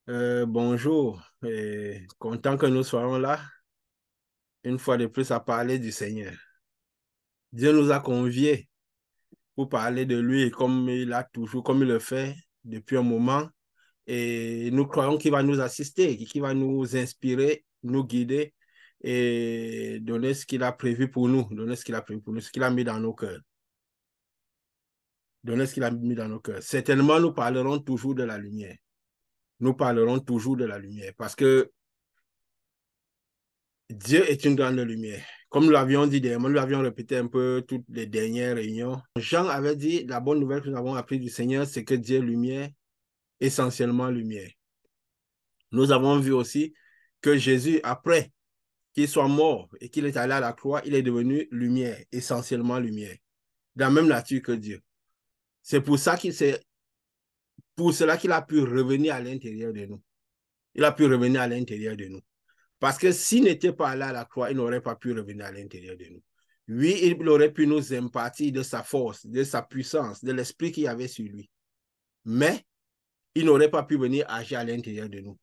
Bonjour, et content que nous soyons là, une fois de plus à parler du Seigneur. Dieu nous a conviés pour parler de lui comme il a toujours, comme il le fait depuis un moment. Et nous croyons qu'il va nous assister, qu'il va nous inspirer, nous guider et donner ce qu'il a prévu pour nous, donner ce qu'il a prévu pour nous, ce qu'il a mis dans nos cœurs. Donner ce qu'il a mis dans nos cœurs. Certainement, nous parlerons toujours de la lumière. Nous parlerons toujours de la lumière parce que Dieu est une grande lumière. Comme nous l'avions dit dernièrement, nous l'avions répété un peu toutes les dernières réunions. Jean avait dit, la bonne nouvelle que nous avons appris du Seigneur, c'est que Dieu est lumière, essentiellement lumière. Nous avons vu aussi que Jésus, après qu'il soit mort et qu'il est allé à la croix, il est devenu lumière, essentiellement lumière, de la même nature que Dieu. C'est pour ça pour cela qu'il a pu revenir à l'intérieur de nous. Il a pu revenir à l'intérieur de nous. Parce que s'il n'était pas allé à la croix, il n'aurait pas pu revenir à l'intérieur de nous. Oui, il aurait pu nous impartir de sa force, de sa puissance, de l'esprit qu'il y avait sur lui. Mais il n'aurait pas pu venir agir à l'intérieur de nous.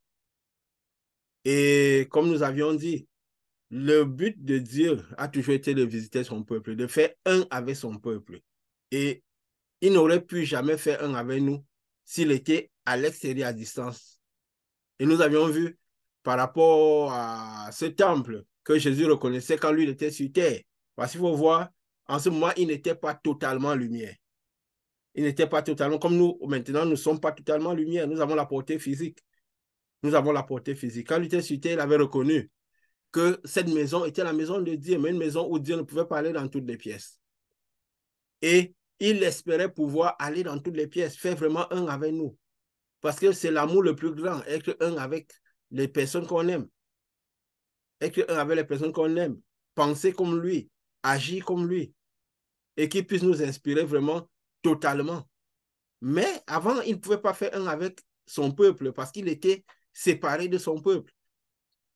Et comme nous avions dit, le but de Dieu a toujours été de visiter son peuple, de faire un avec son peuple. Et il n'aurait pu jamais faire un avec nous s'il était à l'extérieur à distance. Et nous avions vu par rapport à ce temple que Jésus reconnaissait quand lui il était sur terre. Parce qu'il faut voir, en ce moment, il n'était pas totalement lumière. Il n'était pas totalement, comme nous, maintenant, nous ne sommes pas totalement lumière. Nous avons la portée physique. Nous avons la portée physique. Quand il était sur terre, il avait reconnu que cette maison était la maison de Dieu, mais une maison où Dieu ne pouvait pas aller dans toutes les pièces. Et il espérait pouvoir aller dans toutes les pièces, faire vraiment un avec nous. Parce que c'est l'amour le plus grand, être un avec les personnes qu'on aime. Être un avec les personnes qu'on aime. Penser comme lui, agir comme lui. Et qu'il puisse nous inspirer vraiment totalement. Mais avant, il ne pouvait pas faire un avec son peuple parce qu'il était séparé de son peuple.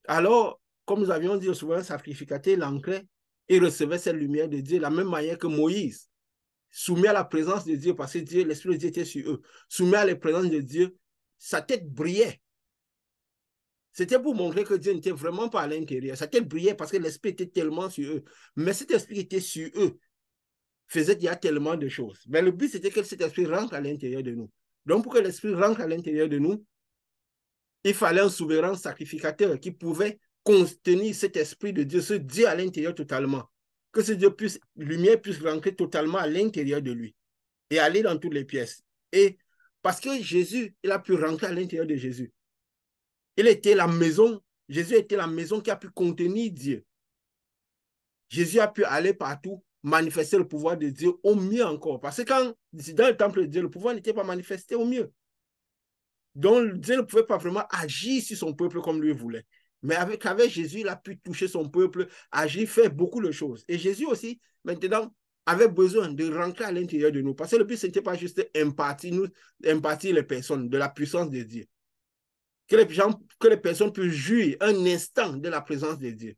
Alors, comme nous avions dit, souvent un sacrificateur l'ancrait et recevait cette lumière de Dieu de la même manière que Moïse, soumis à la présence de Dieu parce que Dieu, l'Esprit de Dieu était sur eux, soumis à la présence de Dieu, sa tête brillait. C'était pour montrer que Dieu n'était vraiment pas à l'intérieur. Sa tête brillait parce que l'Esprit était tellement sur eux. Mais cet Esprit était sur eux, faisait déjà tellement de choses. Mais le but, c'était que cet Esprit rentre à l'intérieur de nous. Donc, pour que l'Esprit rentre à l'intérieur de nous, il fallait un souverain sacrificateur qui pouvait contenir cet esprit de Dieu, ce Dieu à l'intérieur totalement. Que ce Dieu puisse, lumière puisse rentrer totalement à l'intérieur de lui et aller dans toutes les pièces. Et parce que Jésus, il a pu rentrer à l'intérieur de Jésus. Il était la maison, Jésus était la maison qui a pu contenir Dieu. Jésus a pu aller partout, manifester le pouvoir de Dieu au mieux encore. Parce que quand, dans le temple de Dieu, le pouvoir n'était pas manifesté au mieux. Donc, Dieu ne pouvait pas vraiment agir sur son peuple comme lui voulait. Mais avec Jésus, il a pu toucher son peuple, agir, faire beaucoup de choses. Et Jésus aussi, maintenant, avait besoin de rentrer à l'intérieur de nous. Parce que le but, ce n'était pas juste impartir les personnes de la puissance de Dieu. Que les personnes puissent jouir un instant de la présence de Dieu.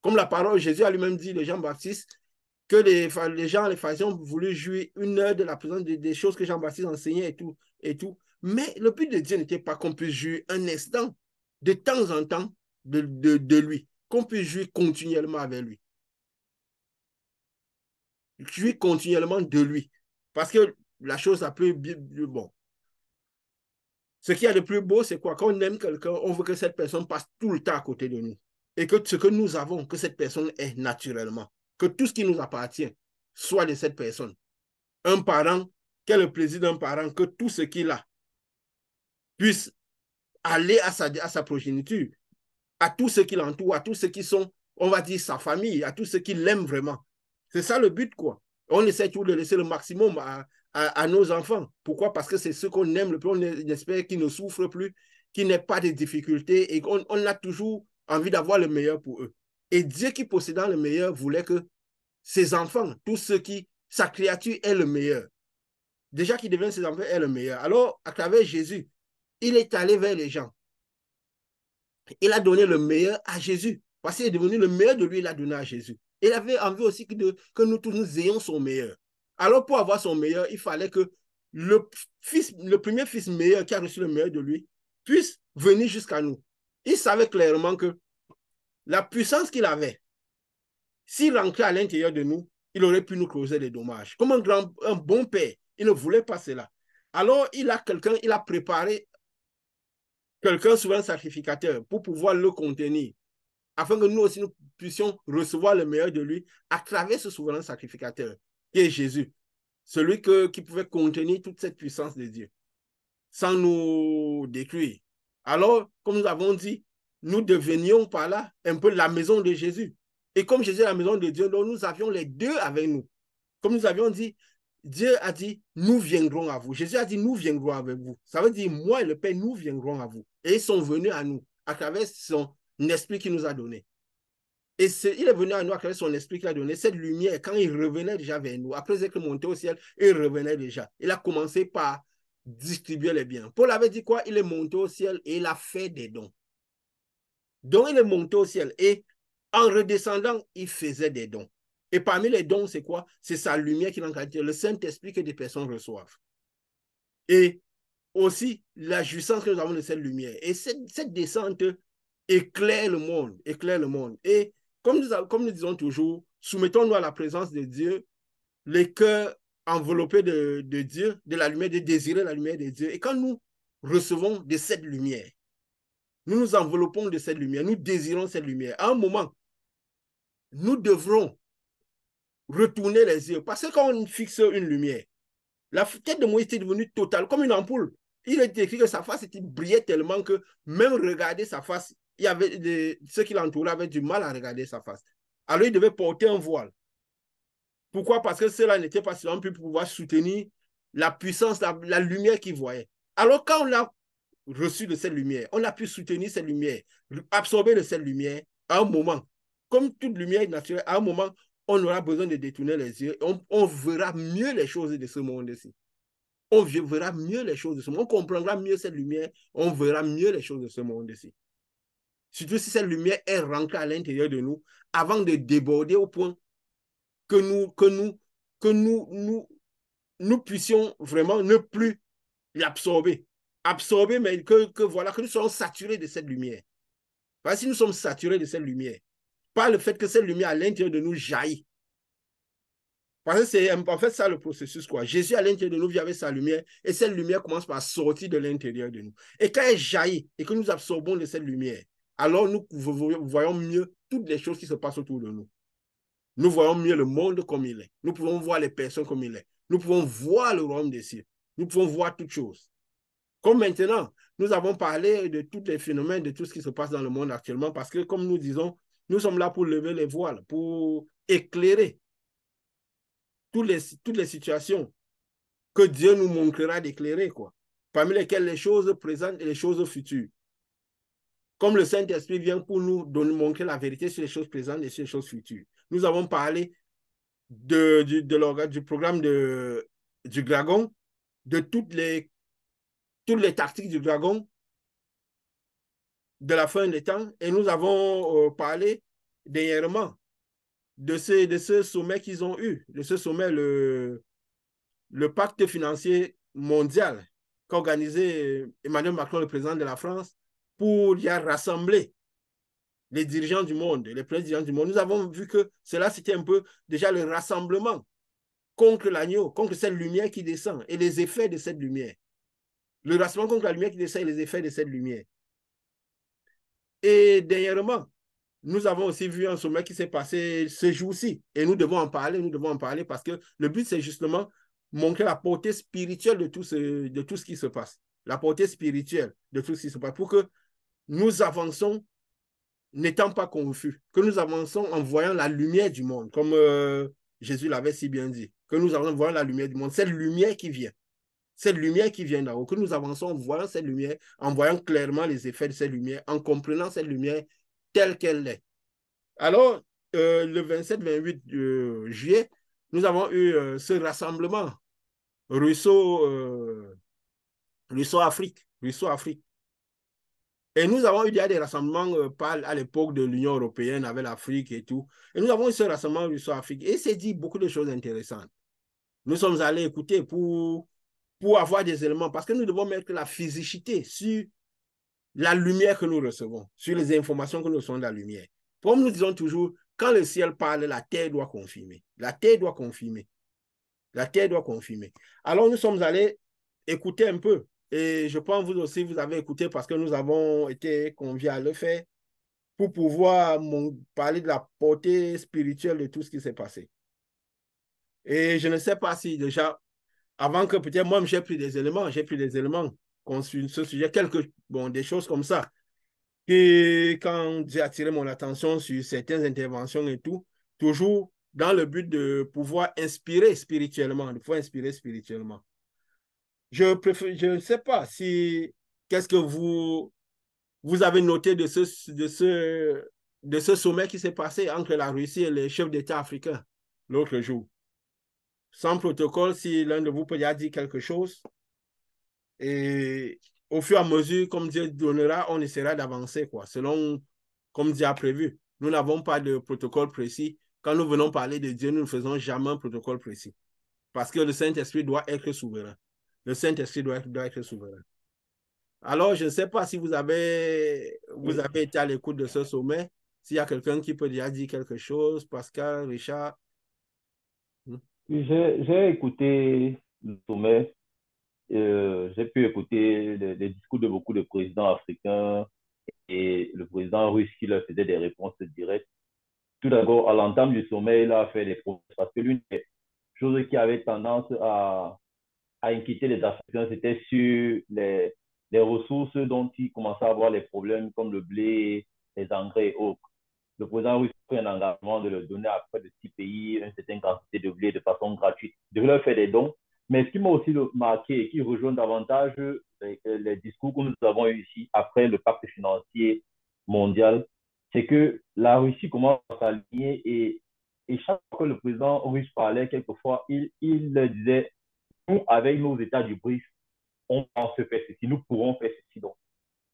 Comme la parole, Jésus a lui-même dit de Jean-Baptiste, que les gens, les pharisiens ont voulu jouir une heure de la présence des choses que Jean-Baptiste enseignait et tout, et tout. Mais le but de Dieu n'était pas qu'on puisse jouir un instant, de temps en temps, de lui, qu'on puisse jouir continuellement avec lui. Jouir continuellement de lui. Parce que la chose la plus bon. Ce qui est le plus beau, c'est quoi? Quand on aime quelqu'un, on veut que cette personne passe tout le temps à côté de nous. Et que ce que nous avons, que cette personne ait naturellement. Que tout ce qui nous appartient soit de cette personne. Un parent, quel est le plaisir d'un parent que tout ce qu'il a puisse aller à sa progéniture, à tous ceux qui l'entourent, à tous ceux qui sont, on va dire, sa famille, à tous ceux qui l'aiment vraiment. C'est ça le but, quoi. On essaie toujours de laisser le maximum à nos enfants. Pourquoi? Parce que c'est ceux qu'on aime le plus, on espère qu'ils ne souffrent plus, qu'ils n'aient pas de difficultés et on a toujours envie d'avoir le meilleur pour eux. Et Dieu qui possédant le meilleur voulait que ses enfants, tous ceux qui, sa créature est le meilleur. Déjà qu'il devient ses enfants est le meilleur. Alors, à travers Jésus, il est allé vers les gens. Il a donné le meilleur à Jésus. Parce qu'il est devenu le meilleur de lui, il a donné à Jésus. Il avait envie aussi que nous tous nous ayons son meilleur. Alors, pour avoir son meilleur, il fallait que le premier fils meilleur qui a reçu le meilleur de lui puisse venir jusqu'à nous. Il savait clairement que la puissance qu'il avait, s'il rentrait à l'intérieur de nous, il aurait pu nous causer des dommages. Comme un bon père, il ne voulait pas cela. Alors, il a préparé quelqu'un souvent sacrificateur pour pouvoir le contenir, afin que nous aussi nous puissions recevoir le meilleur de lui à travers ce souverain sacrificateur, qui est Jésus, celui qui pouvait contenir toute cette puissance de Dieu, sans nous détruire. Alors, comme nous avons dit, nous devenions par là un peu la maison de Jésus. Et comme Jésus est la maison de Dieu, donc nous avions les deux avec nous. Comme nous avions dit, Dieu a dit, nous viendrons à vous. Jésus a dit, nous viendrons avec vous. Ça veut dire, moi et le Père, nous viendrons à vous. Et ils sont venus à nous à travers son esprit qu'il nous a donné. Et il est venu à nous à travers son esprit qu'il a donné. Cette lumière, quand il revenait déjà vers nous, après être monté au ciel, il revenait déjà. Il a commencé par distribuer les biens. Paul avait dit quoi? Il est monté au ciel et il a fait des dons. Donc, il est monté au ciel et en redescendant, il faisait des dons. Et parmi les dons, c'est quoi? C'est sa lumière qui est le Saint-Esprit que des personnes reçoivent. Et aussi la jouissance que nous avons de cette lumière. Et cette descente éclaire le monde, éclaire le monde. Et comme nous disons toujours, soumettons-nous à la présence de Dieu, les cœurs enveloppés de Dieu, de la lumière, de désirer la lumière de Dieu. Et quand nous recevons de cette lumière, nous nous enveloppons de cette lumière, nous désirons cette lumière. À un moment, nous devrons retourner les yeux. Parce que quand on fixe une lumière, la tête de Moïse était devenue totale, comme une ampoule. Il est écrit que sa face brillait tellement que même regarder sa face, il y avait ceux qui l'entouraient avaient du mal à regarder sa face. Alors il devait porter un voile. Pourquoi? Parce que cela n'était pas seulement pour pouvoir soutenir la puissance, la lumière qu'il voyait. Alors quand on a reçu de cette lumière, on a pu soutenir cette lumière, absorber de cette lumière à un moment. Comme toute lumière naturelle, à un moment, on aura besoin de détourner les yeux. On verra mieux les choses de ce monde-ci. On verra mieux les choses de ce monde. On comprendra mieux cette lumière. On verra mieux les choses de ce monde-ci. Surtout si cette lumière est rentrée à l'intérieur de nous avant de déborder au point que nous puissions vraiment ne plus l'absorber. Absorber, mais voilà, que nous soyons saturés de cette lumière. Parce que si nous sommes saturés de cette lumière, pas le fait que cette lumière à l'intérieur de nous jaillit. Parce que c'est en fait ça le processus, quoi. Jésus à l'intérieur de nous vit avec sa lumière et cette lumière commence par sortir de l'intérieur de nous. Et quand elle jaillit et que nous absorbons de cette lumière, alors nous voyons mieux toutes les choses qui se passent autour de nous. Nous voyons mieux le monde comme il est. Nous pouvons voir les personnes comme il est. Nous pouvons voir le royaume des cieux. Nous pouvons voir toutes choses. Comme maintenant, nous avons parlé de tous les phénomènes, de tout ce qui se passe dans le monde actuellement, parce que comme nous disons, nous sommes là pour lever les voiles, pour éclairer toutes les situations que Dieu nous montrera d'éclairer, quoi. Parmi lesquelles les choses présentes et les choses futures. Comme le Saint-Esprit vient pour nous montrer la vérité sur les choses présentes et sur les choses futures. Nous avons parlé du programme du dragon, de toutes les tactiques du dragon, de la fin des temps, et nous avons parlé dernièrement de ce sommet qu'ils ont eu, de ce sommet, le pacte financier mondial qu'a organisé Emmanuel Macron, le président de la France, pour y rassembler les dirigeants du monde, les présidents du monde. Nous avons vu que cela, c'était un peu déjà le rassemblement contre l'agneau, contre cette lumière qui descend et les effets de cette lumière. Le rassemblement contre la lumière qui descend et les effets de cette lumière. Et dernièrement, nous avons aussi vu un sommet qui s'est passé ce jour-ci. Et nous devons en parler parce que le but, c'est justement montrer la portée spirituelle de tout ce qui se passe. La portée spirituelle de tout ce qui se passe pour que nous avançons n'étant pas confus, que nous avançons en voyant la lumière du monde, comme Jésus l'avait si bien dit, que nous avançons en voyant la lumière du monde, cette lumière qui vient d'en haut, que nous avançons en voyant cette lumière, en voyant clairement les effets de cette lumière, en comprenant cette lumière telle qu'elle est. Alors, le 27-28 juillet, nous avons eu ce rassemblement Russo-Afrique. Et nous avons eu des rassemblements à l'époque de l'Union européenne avec l'Afrique et tout. Et nous avons eu ce rassemblement Russo-Afrique. Et c'est dit beaucoup de choses intéressantes. Nous sommes allés écouter pour pour avoir des éléments, parce que nous devons mettre la physicité sur la lumière que nous recevons, sur les informations que nous recevons de la lumière. Comme nous disons toujours, quand le ciel parle, la terre doit confirmer. La terre doit confirmer. La terre doit confirmer. Alors, nous sommes allés écouter un peu. Et je pense que vous aussi, vous avez écouté parce que nous avons été conviés à le faire pour pouvoir parler de la portée spirituelle de tout ce qui s'est passé. Et je ne sais pas si déjà, avant que peut-être moi, j'ai pris des éléments sur ce sujet, des choses comme ça. Et quand j'ai attiré mon attention sur certaines interventions et tout, toujours dans le but de pouvoir inspirer spirituellement, de pouvoir inspirer spirituellement. Je ne sais pas si, qu'est-ce que vous avez noté de ce sommet qui s'est passé entre la Russie et les chefs d'État africains l'autre jour. Sans protocole, si l'un de vous peut dire quelque chose, et au fur et à mesure, comme Dieu donnera, on essaiera d'avancer, quoi, selon, comme Dieu a prévu. Nous n'avons pas de protocole précis. Quand nous venons parler de Dieu, nous ne faisons jamais un protocole précis. Parce que le Saint-Esprit doit être souverain. Le Saint-Esprit doit être souverain. Alors, je ne sais pas si vous avez été à l'écoute de ce sommet. S'il y a quelqu'un qui peut déjà dire quelque chose, Pascal, Richard. J'ai écouté le sommet, j'ai pu écouter les discours de beaucoup de présidents africains et le président russe qui leur faisait des réponses directes. Tout d'abord, à l'entame du sommet, il a fait des promesses parce que l'une des choses qui avait tendance à inquiéter les Africains, c'était sur les ressources dont ils commençaient à avoir les problèmes comme le blé, les engrais et autres. Le président russe a pris un engagement de leur donner à près de 6 pays une certaine quantité de blé de façon gratuite, de leur faire des dons. Mais ce qui m'a aussi marqué et qui rejoint davantage les discours que nous avons eu ici après le pacte financier mondial, c'est que la Russie commence à s'aligner et chaque fois que le président russe parlait, quelquefois, il disait, nous, avec nos États du BRICS, on pense faire ceci, nous pourrons faire ceci. Donc,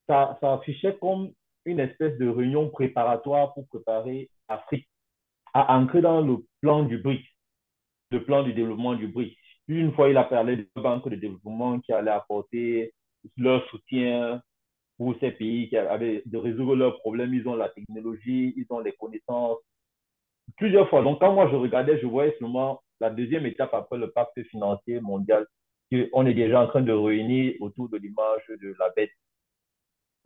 ça affichait comme une espèce de réunion préparatoire pour préparer l'Afrique à entrer dans le plan du BRICS, le plan du développement du BRICS. Une fois, il a parlé de banques de développement qui allaient apporter leur soutien pour ces pays qui avaient de résoudre leurs problèmes. Ils ont la technologie, ils ont les connaissances. Plusieurs fois. Donc, quand moi je regardais, je voyais seulement la deuxième étape après le pacte financier mondial, qu'on est déjà en train de réunir autour de l'image de la bête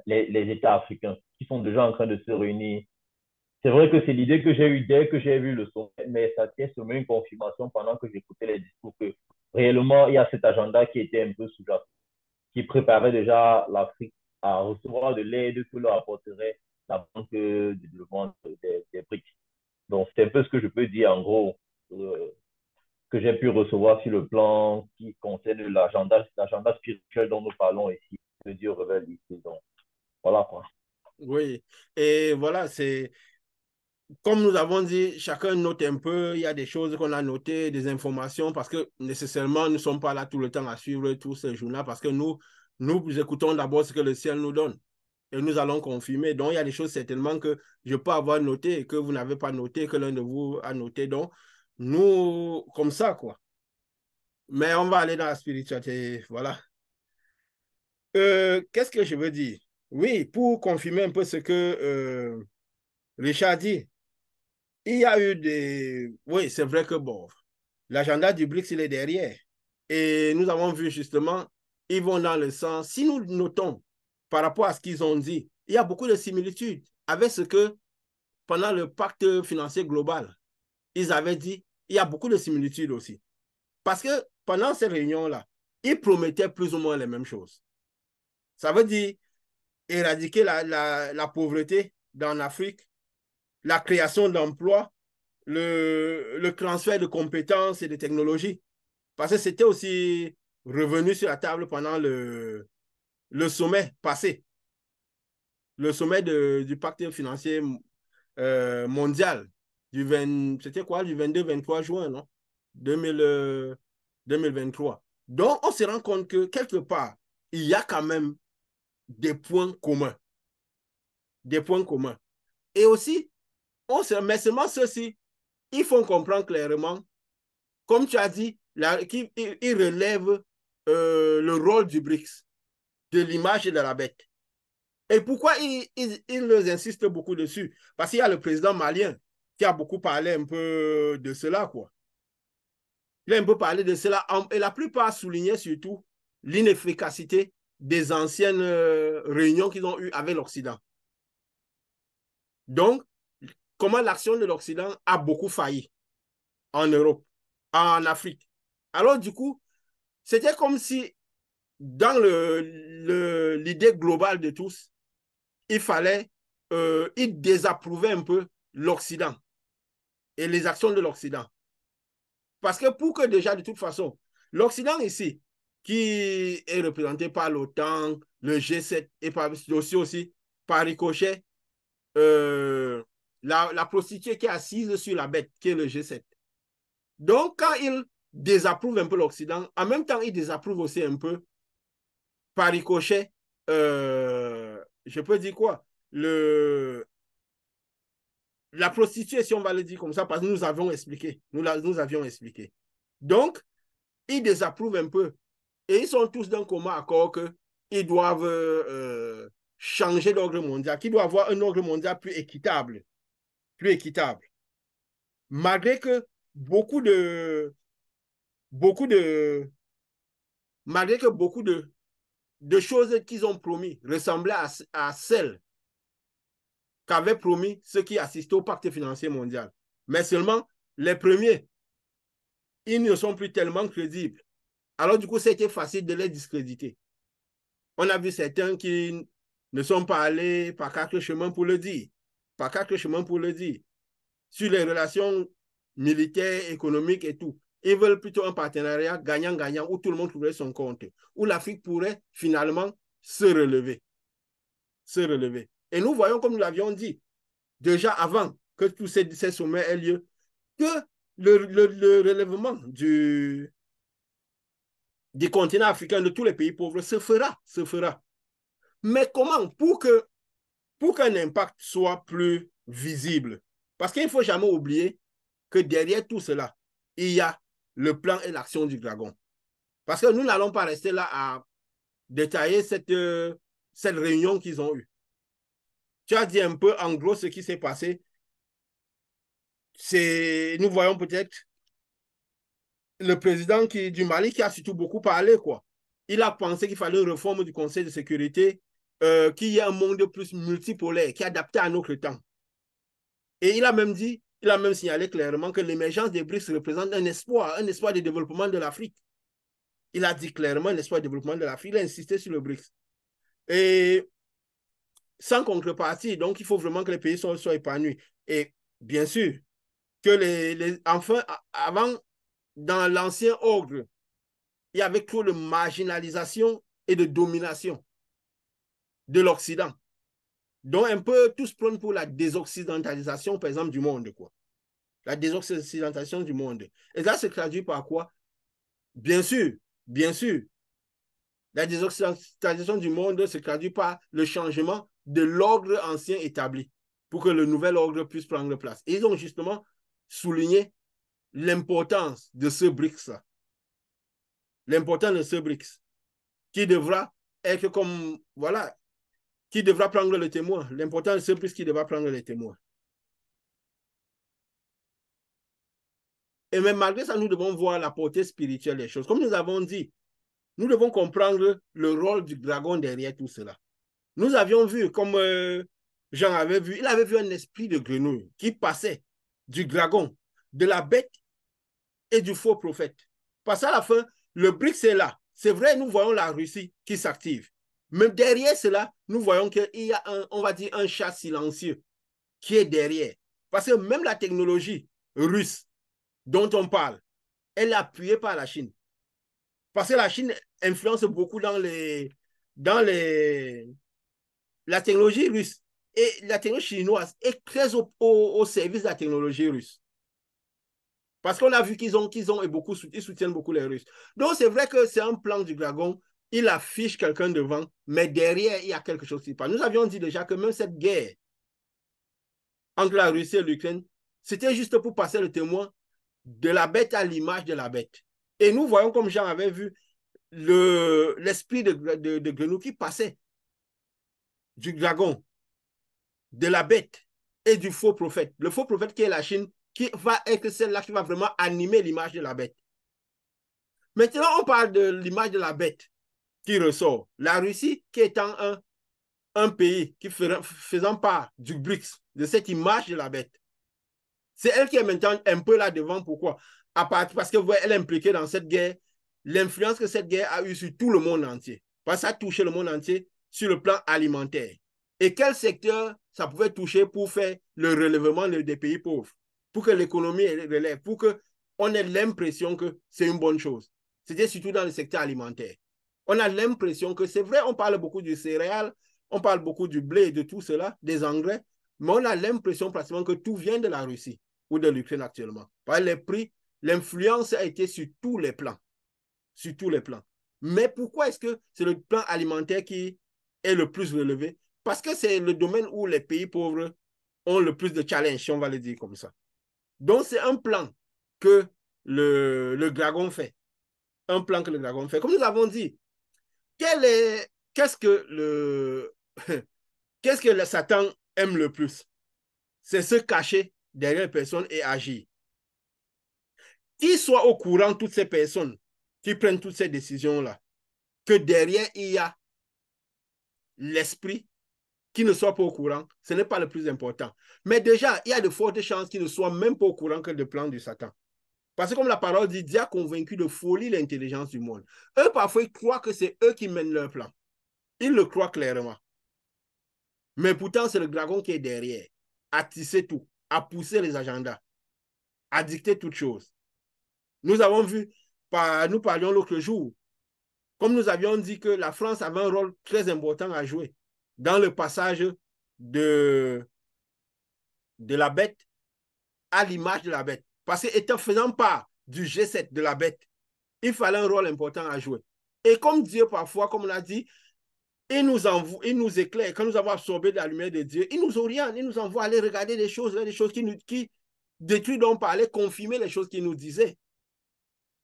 les États africains qui sont déjà en train de se réunir. C'est vrai que c'est l'idée que j'ai eue dès que j'ai vu le sommet, mais ça tient seulement une confirmation pendant que j'écoutais les discours que réellement il y a cet agenda qui était un peu sous-jacent, qui préparait déjà l'Afrique à recevoir de l'aide que leur apporterait la Banque de développement des BRICS. Donc, c'est un peu ce que je peux dire en gros, que j'ai pu recevoir sur le plan qui concerne l'agenda spirituel dont nous parlons ici, que Dieu révèle ici. Donc, voilà quoi. Oui, et voilà, c'est comme nous avons dit, chacun note un peu, il y a des choses qu'on a notées, des informations, parce que nécessairement, nous ne sommes pas là tout le temps à suivre tous ces journaux, parce que nous écoutons d'abord ce que le ciel nous donne, et nous allons confirmer. Donc, il y a des choses certainement que je peux avoir notées et que vous n'avez pas noté, que l'un de vous a noté. Donc, nous, comme ça, quoi. Mais on va aller dans la spiritualité, voilà. Qu'est-ce que je veux dire? Oui, pour confirmer un peu ce que Richard dit, il y a eu des... Oui, c'est vrai que bon, l'agenda du BRICS, il est derrière. Et nous avons vu justement, ils vont dans le sens, si nous notons par rapport à ce qu'ils ont dit, il y a beaucoup de similitudes avec ce que, pendant le pacte financier global, ils avaient dit, il y a beaucoup de similitudes aussi. Parce que pendant ces réunions-là, ils promettaient plus ou moins les mêmes choses. Ça veut dire éradiquer la pauvreté dans l'Afrique, la création d'emplois, le transfert de compétences et de technologies. Parce que c'était aussi revenu sur la table pendant le sommet passé, le sommet du pacte financier mondial c'était quoi, du 22-23 juin, non? 2023. Donc, on se rend compte que quelque part, il y a quand même des points communs. Des points communs. Et aussi, mais seulement ceux-ci, ils font comprendre clairement, comme tu as dit, ils relèvent le rôle du BRICS, de l'image de la bête. Et pourquoi ils insistent beaucoup dessus? Parce qu'il y a le président malien qui a beaucoup parlé un peu de cela, quoi. Il a un peu parlé de cela, et la plupart soulignaient surtout l'inefficacité des anciennes réunions qu'ils ont eues avec l'Occident. Donc, comment l'action de l'Occident a beaucoup failli en Europe, en Afrique. Alors, du coup, c'était comme si, dans l'idée globale de tous, il fallait, ils désapprouvaient un peu l'Occident et les actions de l'Occident. Parce que pour que déjà, de toute façon, l'Occident ici, qui est représenté par l'OTAN, le G7 et par, aussi par ricochet, la prostituée qui est assise sur la bête, qui est le G7. Donc, quand ils désapprouvent un peu l'Occident, en même temps, ils désapprouvent aussi un peu, par ricochet, je peux dire quoi, la prostituée, si on va le dire comme ça, parce que nous avions expliqué. Nous avions expliqué. Donc, ils désapprouvent un peu. Et ils sont tous d'un commun accord qu'ils doivent changer d'ordre mondial, qu'il doit avoir un ordre mondial plus équitable. Plus équitable. Malgré que beaucoup de. Beaucoup de. Malgré que beaucoup de choses qu'ils ont promis ressemblaient à celles qu'avaient promis ceux qui assistaient au pacte financier mondial. Mais seulement les premiers, ils ne sont plus tellement crédibles. Alors, du coup, c'était facile de les discréditer. On a vu certains qui ne sont pas allés par quatre chemins pour le dire. Par quatre chemins pour le dire. Sur les relations militaires, économiques et tout. Ils veulent plutôt un partenariat gagnant-gagnant où tout le monde trouverait son compte. Où l'Afrique pourrait finalement se relever. Se relever. Et nous voyons, comme nous l'avions dit, déjà avant que tous ces sommets aient lieu, que le relèvement du continent africain, de tous les pays pauvres, se fera. Se fera. Mais comment? Pour qu'un impact soit plus visible. Parce qu'il ne faut jamais oublier que derrière tout cela, il y a le plan et l'action du dragon. Parce que nous n'allons pas rester là à détailler cette réunion qu'ils ont eue. Tu as dit un peu en gros ce qui s'est passé. Nous voyons peut-être le président du Mali qui a surtout beaucoup parlé, quoi. Il a pensé qu'il fallait une réforme du Conseil de sécurité, qu'il y ait un monde plus multipolaire, qui est adapté à notre temps. Et il a même signalé clairement que l'émergence des BRICS représente un espoir de développement de l'Afrique. Il a dit clairement un espoir de développement de l'Afrique. Il a insisté sur le BRICS. Et sans contrepartie, donc il faut vraiment que les pays soient épanouis. Et bien sûr, que enfin, avant, dans l'ancien ordre, il y avait trop de marginalisation et de domination de l'Occident. Donc, un peu tous prônent pour la désoccidentalisation, par exemple, du monde, quoi. La désoccidentalisation du monde. Et ça se traduit par quoi? Bien sûr, la désoccidentalisation du monde se traduit par le changement de l'ordre ancien établi pour que le nouvel ordre puisse prendre place. Et ils ont justement souligné l'importance de ce BRICS-là. L'importance de ce BRICS qui devra être comme, voilà, qui devra prendre le témoin. L'importance de ce BRICS qui devra prendre les témoins. Et même malgré ça, nous devons voir la portée spirituelle des choses. Comme nous avons dit, nous devons comprendre le rôle du dragon derrière tout cela. Nous avions vu, comme Jean avait vu, il avait vu un esprit de grenouille qui passait du dragon, de la bête et du faux prophète. Parce qu'à la fin, le BRICS est là. C'est vrai, nous voyons la Russie qui s'active. Mais derrière cela, nous voyons qu'il y a on va dire, un chat silencieux qui est derrière. Parce que même la technologie russe dont on parle, elle est appuyée par la Chine. Parce que la Chine influence beaucoup dans la technologie russe. Et la technologie chinoise est très au service de la technologie russe. Parce qu'on a vu qu'ils ont et ils soutiennent beaucoup les Russes. Donc c'est vrai que c'est un plan du dragon. Il affiche quelqu'un devant, mais derrière, il y a quelque chose qui passe. Nous avions dit déjà que même cette guerre entre la Russie et l'Ukraine, c'était juste pour passer le témoin de la bête à l'image de la bête. Et nous voyons, comme Jean avait vu, l'esprit de Grenouille qui passait du dragon, de la bête et du faux prophète. Le faux prophète qui est la Chine, qui va être celle-là qui va vraiment animer l'image de la bête. Maintenant, on parle de l'image de la bête qui ressort. La Russie, qui étant un pays qui faisant part du BRICS, de cette image de la bête, c'est elle qui est maintenant un peu là devant. Pourquoi? Parce qu'elle est impliquée dans cette guerre, l'influence que cette guerre a eue sur tout le monde entier. Parce que ça a touché le monde entier sur le plan alimentaire. Et quel secteur ça pouvait toucher pour faire le relèvement des pays pauvres, pour que l'économie relève, pour qu'on ait l'impression que c'est une bonne chose. C'était surtout dans le secteur alimentaire. On a l'impression que c'est vrai, on parle beaucoup du céréal, on parle beaucoup du blé et de tout cela, des engrais, mais on a l'impression pratiquement que tout vient de la Russie ou de l'Ukraine actuellement. Par les prix, l'influence a été sur tous les plans. Sur tous les plans. Mais pourquoi est-ce que c'est le plan alimentaire qui est le plus relevé? Parce que c'est le domaine où les pays pauvres ont le plus de challenges, si on va le dire comme ça. Donc, c'est un plan que le dragon fait. Un plan que le dragon fait. Comme nous avons dit, qu'est-ce que qu'est-ce que le Satan aime le plus? C'est se cacher derrière les personnes et agir. Qu'il soit au courant, toutes ces personnes qui prennent toutes ces décisions-là, que derrière, il y a l'esprit qui ne soit pas au courant, ce n'est pas le plus important. Mais déjà, il y a de fortes chances qu'ils ne soient même pas au courant que le plan du Satan. Parce que comme la parole dit, Dieu a convaincu de folie l'intelligence du monde. Eux, parfois, ils croient que c'est eux qui mènent leur plan. Ils le croient clairement. Mais pourtant, c'est le dragon qui est derrière, à tisser tout, à pousser les agendas, à dicter toutes choses. Nous avons vu, nous parlions l'autre jour, comme nous avions dit que la France avait un rôle très important à jouer dans le passage de la bête à l'image de la bête. Parce qu'étant faisant part du G7 de la bête, il fallait un rôle important à jouer. Et comme Dieu, parfois, comme on a dit, il nous éclaire. Quand nous avons absorbé de la lumière de Dieu, il nous oriente, il nous envoie aller regarder des choses qui détruisent, donc par aller confirmer les choses qu'il nous disait.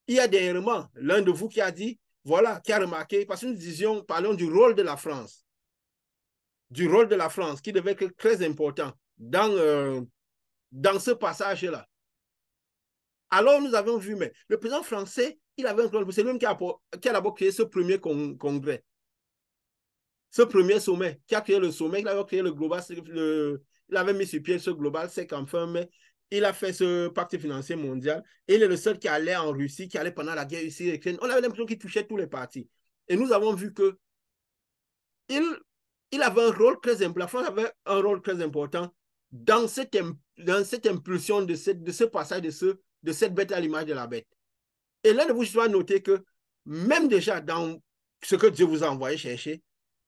Il y a dernièrement l'un de vous qui a dit, voilà, qui a remarqué, parce que nous parlons du rôle de la France, qui devait être très important dans ce passage-là. Alors nous avons vu, mais le président français, il avait un rôle, c'est lui qui a d'abord créé ce premier congrès, ce premier sommet, qui a créé le sommet, il avait créé le global, il avait mis sur pied ce global, c'est qu'enfin, mais il a fait ce pacte financier mondial, et il est le seul qui allait en Russie, qui allait pendant la guerre Russie-Ukraine. On avait l'impression qu'il touchait tous les partis. Et nous avons vu que il avait un rôle très important, la France avait un rôle très important dans cette impulsion de ce passage de cette bête à l'image de la bête. Et là, vous dois noter que même déjà dans ce que Dieu vous a envoyé chercher,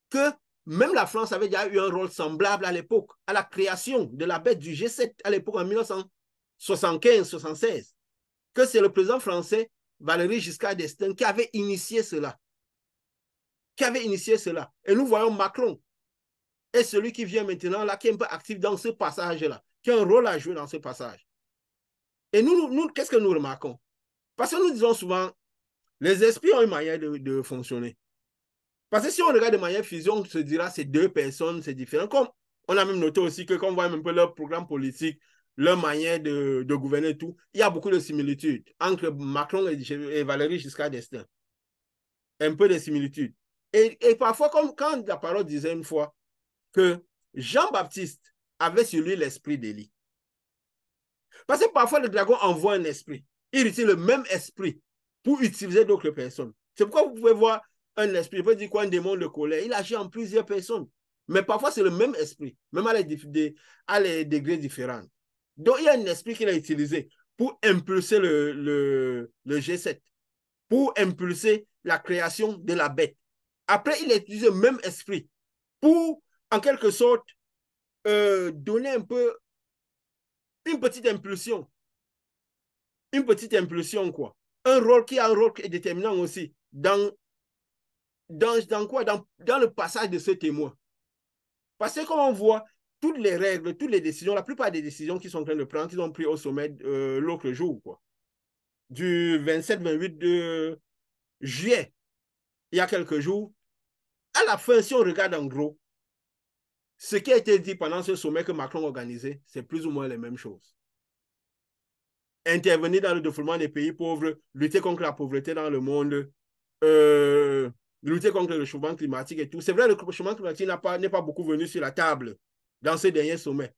que même la France avait déjà eu un rôle semblable à l'époque, à la création de la bête du G7 à l'époque en 1975-76, que c'est le président français Valéry Giscard d'Estaing qui avait initié cela. Et nous voyons Macron est celui qui vient maintenant là, qui est un peu actif dans ce passage-là, qui a un rôle à jouer dans ce passage. Et nous qu'est-ce que nous remarquons? Parce que nous disons souvent, les esprits ont une manière de fonctionner. Parce que si on regarde de manière fusion, on se dira c'est deux personnes, c'est différent. Comme on a même noté aussi que quand on voit un peu leur programme politique, leur manière de gouverner et tout, il y a beaucoup de similitudes entre Macron et Valéry Giscard d'Estaing. Un peu de similitudes. Et parfois, comme quand la parole disait une fois que Jean-Baptiste avait sur lui l'esprit d'Élie. Parce que parfois, le dragon envoie un esprit. Il utilise le même esprit pour utiliser d'autres personnes. C'est pourquoi vous pouvez voir un esprit, je peux dire quoi, un démon de colère. Il agit en plusieurs personnes. Mais parfois, c'est le même esprit, même à les degrés différents. Donc, il y a un esprit qu'il a utilisé pour impulser le G7, pour impulser la création de la bête. Après, il a utilisé le même esprit pour, en quelque sorte, donner un peu une petite impulsion. Une petite impulsion, quoi. Un rôle qui a un rôle déterminant aussi dans quoi? Dans le passage de ce témoin. Parce que comme on voit, toutes les règles, toutes les décisions, la plupart des décisions qu'ils sont en train de prendre, qu'ils ont pris au sommet l'autre jour, quoi. Du 27-28 de juillet. il y a quelques jours, à la fin, si on regarde en gros, ce qui a été dit pendant ce sommet que Macron a organisé, c'est plus ou moins les mêmes choses. Intervenir dans le développement des pays pauvres, lutter contre la pauvreté dans le monde, lutter contre le changement climatique et tout. C'est vrai, le changement climatique n'est pas beaucoup venu sur la table dans ces derniers sommets.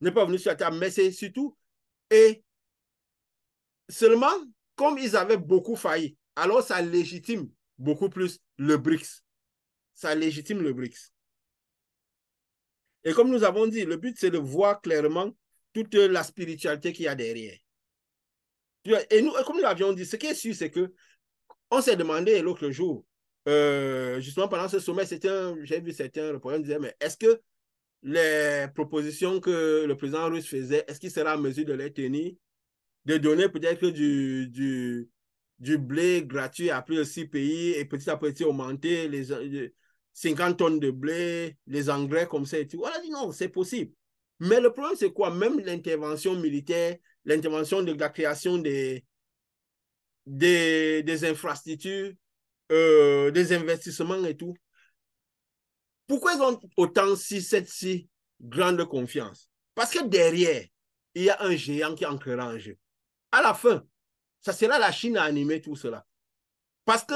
N'est pas venu sur la table, mais c'est surtout, et seulement, comme ils avaient beaucoup failli, alors ça légitime beaucoup plus le BRICS. Ça légitime le BRICS. Et comme nous avons dit, le but, c'est de voir clairement toute la spiritualité qu'il y a derrière. Et nous, comme nous l'avions dit, ce qui est sûr, c'est que on s'est demandé l'autre jour, justement pendant ce sommet, j'ai vu certains reporters disaient, mais est-ce que les propositions que le président russe faisait, est-ce qu'il sera en mesure de les tenir, de donner peut-être du blé gratuit à plus de 6 pays et petit à petit augmenter les 50 tonnes de blé, les engrais comme ça et tout. On a dit non, c'est possible. Mais le problème, c'est quoi? Même l'intervention militaire, l'intervention de la création des infrastructures, des investissements et tout. Pourquoi ils ont autant cette si grande confiance? Parce que derrière, il y a un géant qui entrera en jeu. À la fin, ça sera la Chine à animer tout cela. Parce que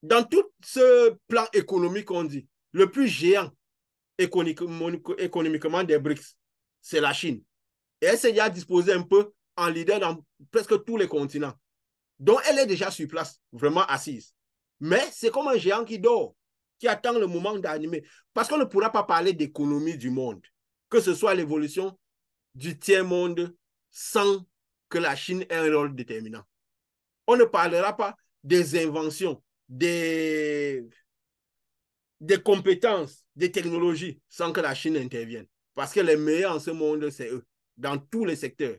dans tout ce plan économique qu'on dit, le plus géant économiquement des BRICS, c'est la Chine. Et elle s'est déjà disposée un peu en leader dans presque tous les continents. Donc, elle est déjà sur place, vraiment assise. Mais c'est comme un géant qui dort, qui attend le moment d'animer. Parce qu'on ne pourra pas parler d'économie du monde, que ce soit l'évolution du tiers-monde sans que la Chine ait un rôle déterminant. On ne parlera pas des inventions, des compétences, des technologies sans que la Chine intervienne. Parce que les meilleurs en ce monde, c'est eux, dans tous les secteurs.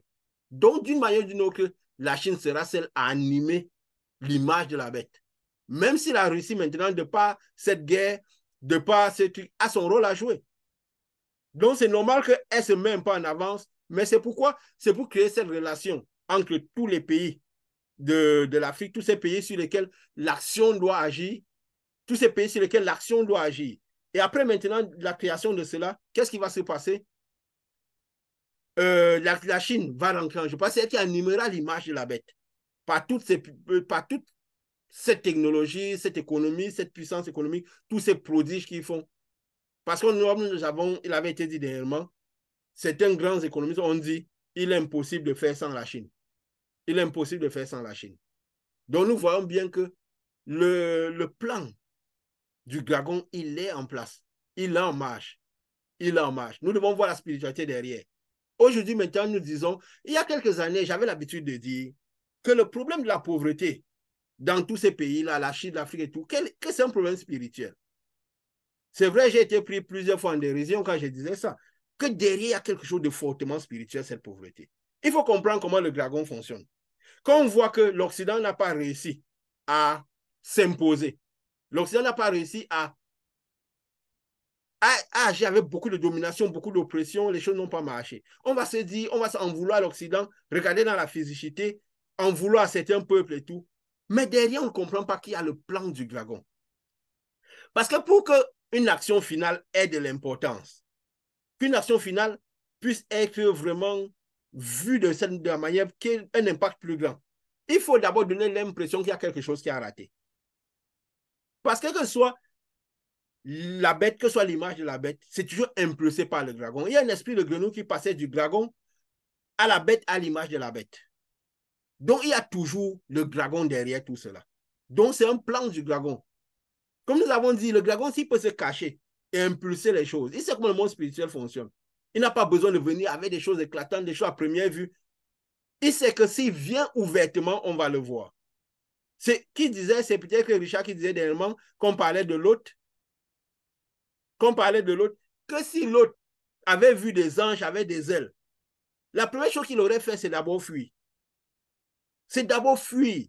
Donc, d'une manière ou d'une autre, la Chine sera celle à animer l'image de la bête. Même si la Russie, maintenant, de par cette guerre, de par ce truc, a son rôle à jouer. Donc, c'est normal qu'elle ne se mette pas en avance, mais c'est pourquoi? C'est pour créer cette relation entre tous les pays de l'Afrique, tous ces pays sur lesquels l'action doit agir, tous ces pays sur lesquels l'action doit agir. Et après, maintenant, la création de cela, qu'est-ce qui va se passer? La Chine va rentrer en jeu. Parce qu'elle qui animera l'image de la bête par toute cette technologie, cette économie, cette puissance économique, tous ces prodiges qu'ils font. Parce que il avait été dit dernièrement, certains grands économistes ont dit il est impossible de faire sans la Chine. Il est impossible de faire sans la Chine. Donc nous voyons bien que le plan du dragon, il est en place. Il est en marche. Il est en marche. Nous devons voir la spiritualité derrière. Aujourd'hui, maintenant, nous disons, il y a quelques années, j'avais l'habitude de dire que le problème de la pauvreté dans tous ces pays-là, la Chine, l'Afrique et tout, que c'est un problème spirituel. C'est vrai, j'ai été pris plusieurs fois en dérision quand je disais ça, que derrière, il y a quelque chose de fortement spirituel, cette pauvreté. Il faut comprendre comment le dragon fonctionne. Quand on voit que l'Occident n'a pas réussi à s'imposer, l'Occident n'a pas réussi à agir avec beaucoup de domination, beaucoup d'oppression, les choses n'ont pas marché. On va se dire, on va en vouloir à l'Occident, regarder dans la physicité, en vouloir à certains peuples et tout. Mais derrière, on ne comprend pas qu'il y a le plan du dragon. Parce que pour qu'une action finale ait de l'importance, qu'une action finale puisse être vraiment vue de la manière qui ait un impact plus grand, il faut d'abord donner l'impression qu'il y a quelque chose qui a raté. Parce que ce soit la bête, que ce soit l'image de la bête, c'est toujours impulsé par le dragon. Il y a un esprit de grenouille qui passait du dragon à la bête, à l'image de la bête. Donc, il y a toujours le dragon derrière tout cela. Donc, c'est un plan du dragon. Comme nous avons dit, le dragon, s'il peut se cacher et impulser les choses, il sait comment le monde spirituel fonctionne. Il n'a pas besoin de venir avec des choses éclatantes, des choses à première vue. Il sait que s'il vient ouvertement, on va le voir. C'est peut-être Richard qui disait dernièrement qu'on parlait de l'autre, que si l'autre avait vu des anges avec des ailes, la première chose qu'il aurait fait, c'est d'abord fuir. C'est d'abord fuir.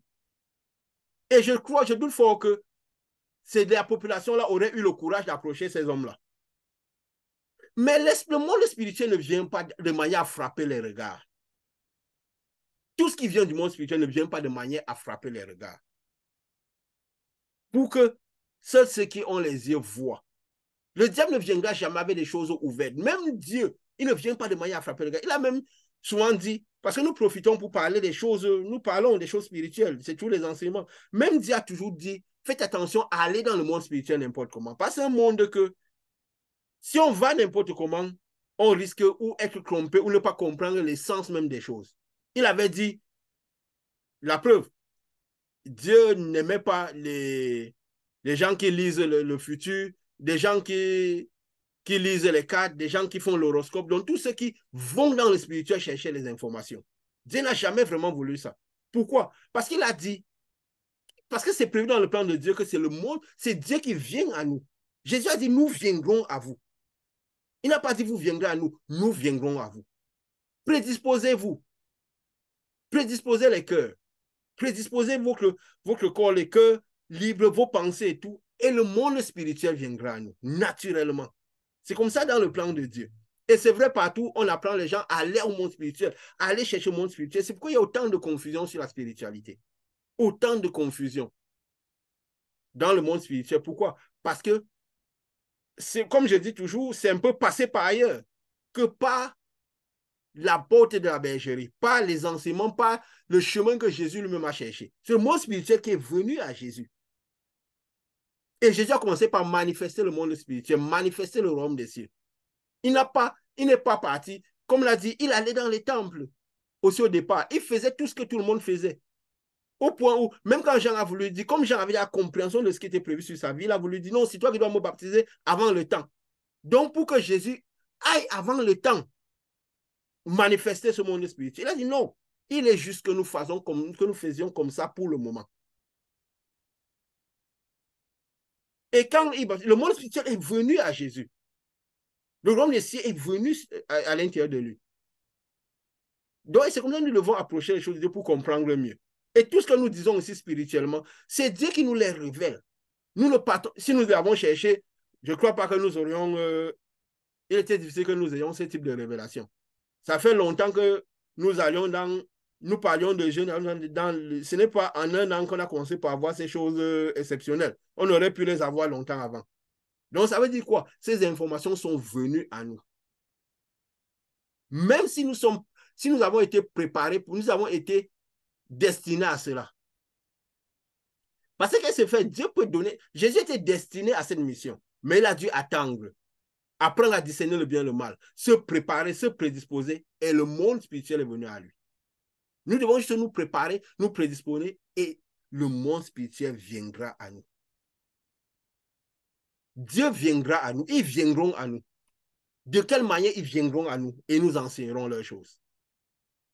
Et je doute fort que la population-là aurait eu le courage d'approcher ces hommes-là. Mais le monde spirituel ne vient pas de manière à frapper les regards. Tout ce qui vient du monde spirituel ne vient pas de manière à frapper les regards. pour que seuls ceux qui ont les yeux voient. Le diable ne viendra jamais avec des choses ouvertes. Même Dieu, il ne vient pas de manière à frapper le gars. Il a même souvent dit, parce que nous profitons pour parler des choses, nous parlons des choses spirituelles, c'est tous les enseignements. Même Dieu a toujours dit, faites attention à aller dans le monde spirituel n'importe comment. Parce que c'est un monde que, si on va n'importe comment, on risque ou être trompé ou ne pas comprendre l'essence même des choses. Il avait dit, la preuve, Dieu n'aimait pas les gens qui lisent le futur, des gens qui lisent les cartes, des gens qui font l'horoscope, donc tous ceux qui vont dans le spirituel chercher les informations. Dieu n'a jamais vraiment voulu ça. Pourquoi? Parce qu'il a dit, parce que c'est prévu dans le plan de Dieu que c'est le monde, c'est Dieu qui vient à nous. Jésus a dit, nous viendrons à vous. Il n'a pas dit, vous viendrez à nous, nous viendrons à vous. Prédisposez-vous. Prédisposez les cœurs. Prédisposez votre corps, les cœurs libres, vos pensées et tout. Et le monde spirituel viendra à nous, naturellement. C'est comme ça dans le plan de Dieu. Et c'est vrai partout, on apprend les gens à aller au monde spirituel, à aller chercher le monde spirituel. C'est pourquoi il y a autant de confusion sur la spiritualité. Autant de confusion dans le monde spirituel. Pourquoi? Parce que, c'est comme je dis toujours, c'est un peu passé par ailleurs que par la porte de la bergerie, par les enseignements, par le chemin que Jésus lui-même a cherché. C'est le monde spirituel qui est venu à Jésus. Et Jésus a commencé par manifester le monde spirituel, manifester le royaume des cieux. Il n'est pas parti, comme l'a dit, il allait dans les temples aussi au départ. Il faisait tout ce que tout le monde faisait. Au point où, même quand Jean a voulu dire, comme Jean avait la compréhension de ce qui était prévu sur sa vie, il a voulu dire, non, c'est toi qui dois me baptiser avant le temps. Donc, pour que Jésus aille avant le temps manifester ce monde spirituel, il a dit non, il est juste que nous faisions comme ça pour le moment. Et quand le monde spirituel est venu à Jésus, le royaume des cieux est venu à l'intérieur de lui. Donc, c'est comme ça que nous devons approcher les choses de Dieu pour comprendre mieux. Et tout ce que nous disons ici spirituellement, c'est Dieu qui nous les révèle. Nous le partons. Si nous l'avons cherché, je ne crois pas que nous aurions. Il était difficile que nous ayons ce type de révélation. Ça fait longtemps que nous allions dans. Nous parlions de jeunes. Ce n'est pas en un an qu'on a commencé par avoir ces choses exceptionnelles. On aurait pu les avoir longtemps avant. Donc, ça veut dire quoi? Ces informations sont venues à nous. Même si nous avons été préparés, nous avons été destinés à cela. Parce que c'est fait, Dieu peut donner. Jésus était destiné à cette mission, mais il a dû attendre, apprendre à discerner le bien et le mal, se préparer, se prédisposer, et le monde spirituel est venu à lui. Nous devons juste nous préparer, nous prédisposer, et le monde spirituel viendra à nous. Dieu viendra à nous, ils viendront à nous. De quelle manière ils viendront à nous et nous enseigneront leurs choses.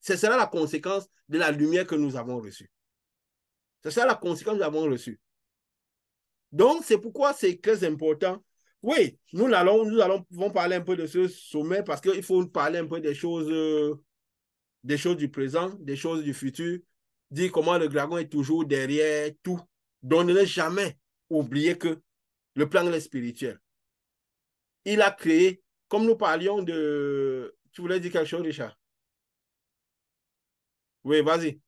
Ce sera la conséquence de la lumière que nous avons reçue. Ce sera la conséquence que nous avons reçue. Donc, c'est pourquoi c'est très important. Oui, nous pouvons parler un peu de ce sommet parce qu'il faut parler un peu des choses du présent, des choses du futur, dire comment le dragon est toujours derrière tout. Donc, ne jamais oublier que le plan est spirituel. Il a créé, comme nous parlions de... Tu voulais dire quelque chose, Richard? Oui, vas-y.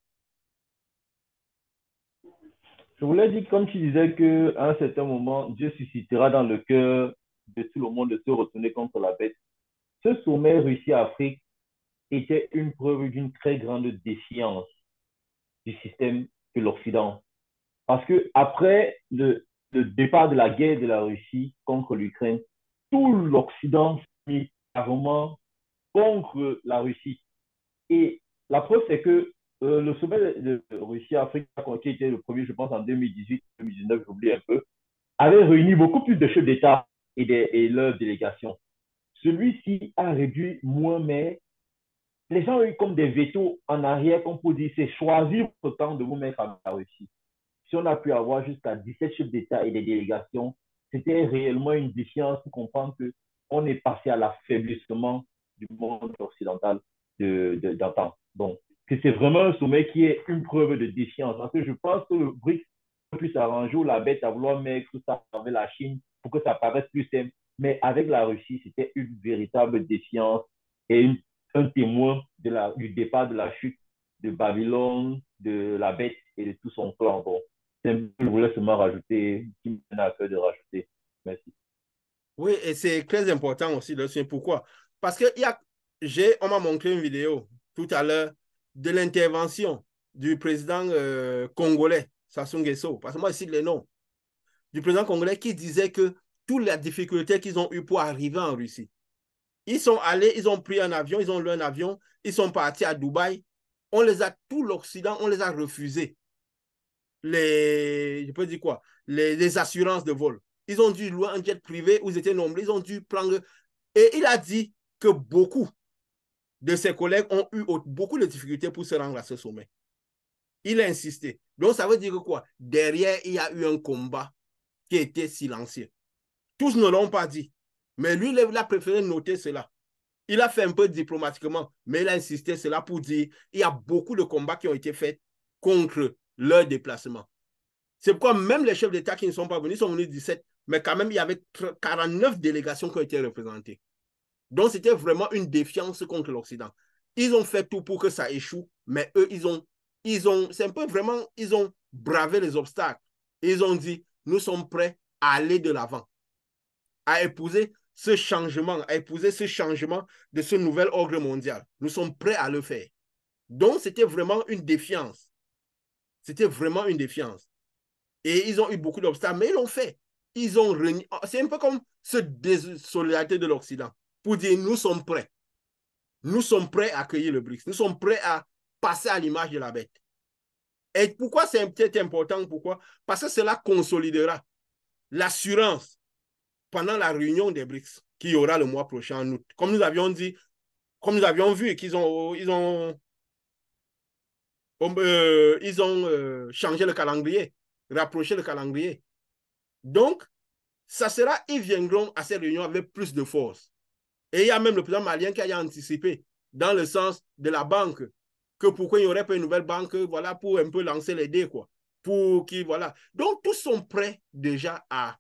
Je voulais dire, comme tu disais, qu'à un certain moment, Dieu suscitera dans le cœur de tout le monde de se retourner contre la bête. Ce sommet Russie-Afrique était une preuve d'une très grande défiance du système de l'Occident. Parce que après le départ de la guerre de la Russie contre l'Ukraine, tout l'Occident s'est mis carrément contre la Russie. Et la preuve, c'est que le sommet de Russie-Afrique, qui était le premier, je pense, en 2018-2019, j'oublie un peu, avait réuni beaucoup plus de chefs d'État et leurs délégations. Celui-ci a réduit moins, mais les gens ont eu comme des vétos en arrière, comme pour dire, c'est choisir le temps de vous mettre à la Russie. Si on a pu avoir jusqu'à 17 chefs d'État et des délégations, c'était réellement une défiance pour comprendre qu'on est passé à l'affaiblissement du monde occidental d'antan. Donc, que c'est vraiment un sommet qui est une preuve de défiance. Parce que je pense que le BRICS puisse arranger la bête à vouloir mettre ça avec la Chine pour que ça paraisse plus simple. Mais avec la Russie, c'était une véritable défiance et un témoin du départ de la chute de Babylone, de la bête et de tout son clan. Bon, Je voulais seulement rajouter, qui me à cœur de rajouter. Merci. Oui, et c'est très important aussi de le pourquoi. Parce que on m'a montré une vidéo tout à l'heure de l'intervention du président congolais, Sassou Nguesso, parce que moi, je cite les noms, du président congolais qui disait que toutes les difficultés qu'ils ont eues pour arriver en Russie, ils sont allés, ils ont pris un avion, ils ont loué un avion, ils sont partis à Dubaï. Tout l'Occident, on les a refusés. Je peux dire quoi? Les assurances de vol. Ils ont dû louer un jet privé où ils étaient nombreux. Ils ont dû prendre. Et il a dit que beaucoup de ses collègues ont eu beaucoup de difficultés pour se rendre à ce sommet. Il a insisté. Donc, ça veut dire quoi? Derrière, il y a eu un combat qui était silencieux. Tous ne l'ont pas dit. Mais lui, il a préféré noter cela. Il a fait un peu diplomatiquement, mais il a insisté cela pour dire il y a beaucoup de combats qui ont été faits contre leur déplacement. C'est pourquoi même les chefs d'État qui ne sont pas venus, ils sont venus 17, mais quand même, il y avait 49 délégations qui ont été représentées. Donc, c'était vraiment une défiance contre l'Occident. Ils ont fait tout pour que ça échoue, mais eux, c'est un peu vraiment, ils ont bravé les obstacles. Ils ont dit, nous sommes prêts à aller de l'avant, à épouser ce changement, de ce nouvel ordre mondial. Nous sommes prêts à le faire. Donc, c'était vraiment une défiance. C'était vraiment une défiance. Et ils ont eu beaucoup d'obstacles, mais ils l'ont fait. Ils ont renié. C'est un peu comme ce désolidarité de l'Occident pour dire nous sommes prêts. Nous sommes prêts à accueillir le BRICS. Nous sommes prêts à passer à l'image de la bête. Et pourquoi c'est peut-être important? Pourquoi? Parce que cela consolidera l'assurance pendant la réunion des BRICS qui aura le mois prochain en août. Comme nous avions dit, comme nous avions vu qu'ils ont changé le calendrier, rapproché le calendrier. Donc, ils viendront à ces réunions avec plus de force. Et il y a même le président malien qui a anticipé dans le sens de la banque, que pourquoi il n'y aurait pas une nouvelle banque, voilà, pour un peu lancer les dés, quoi. Pour qui, voilà. Donc, tous sont prêts déjà à.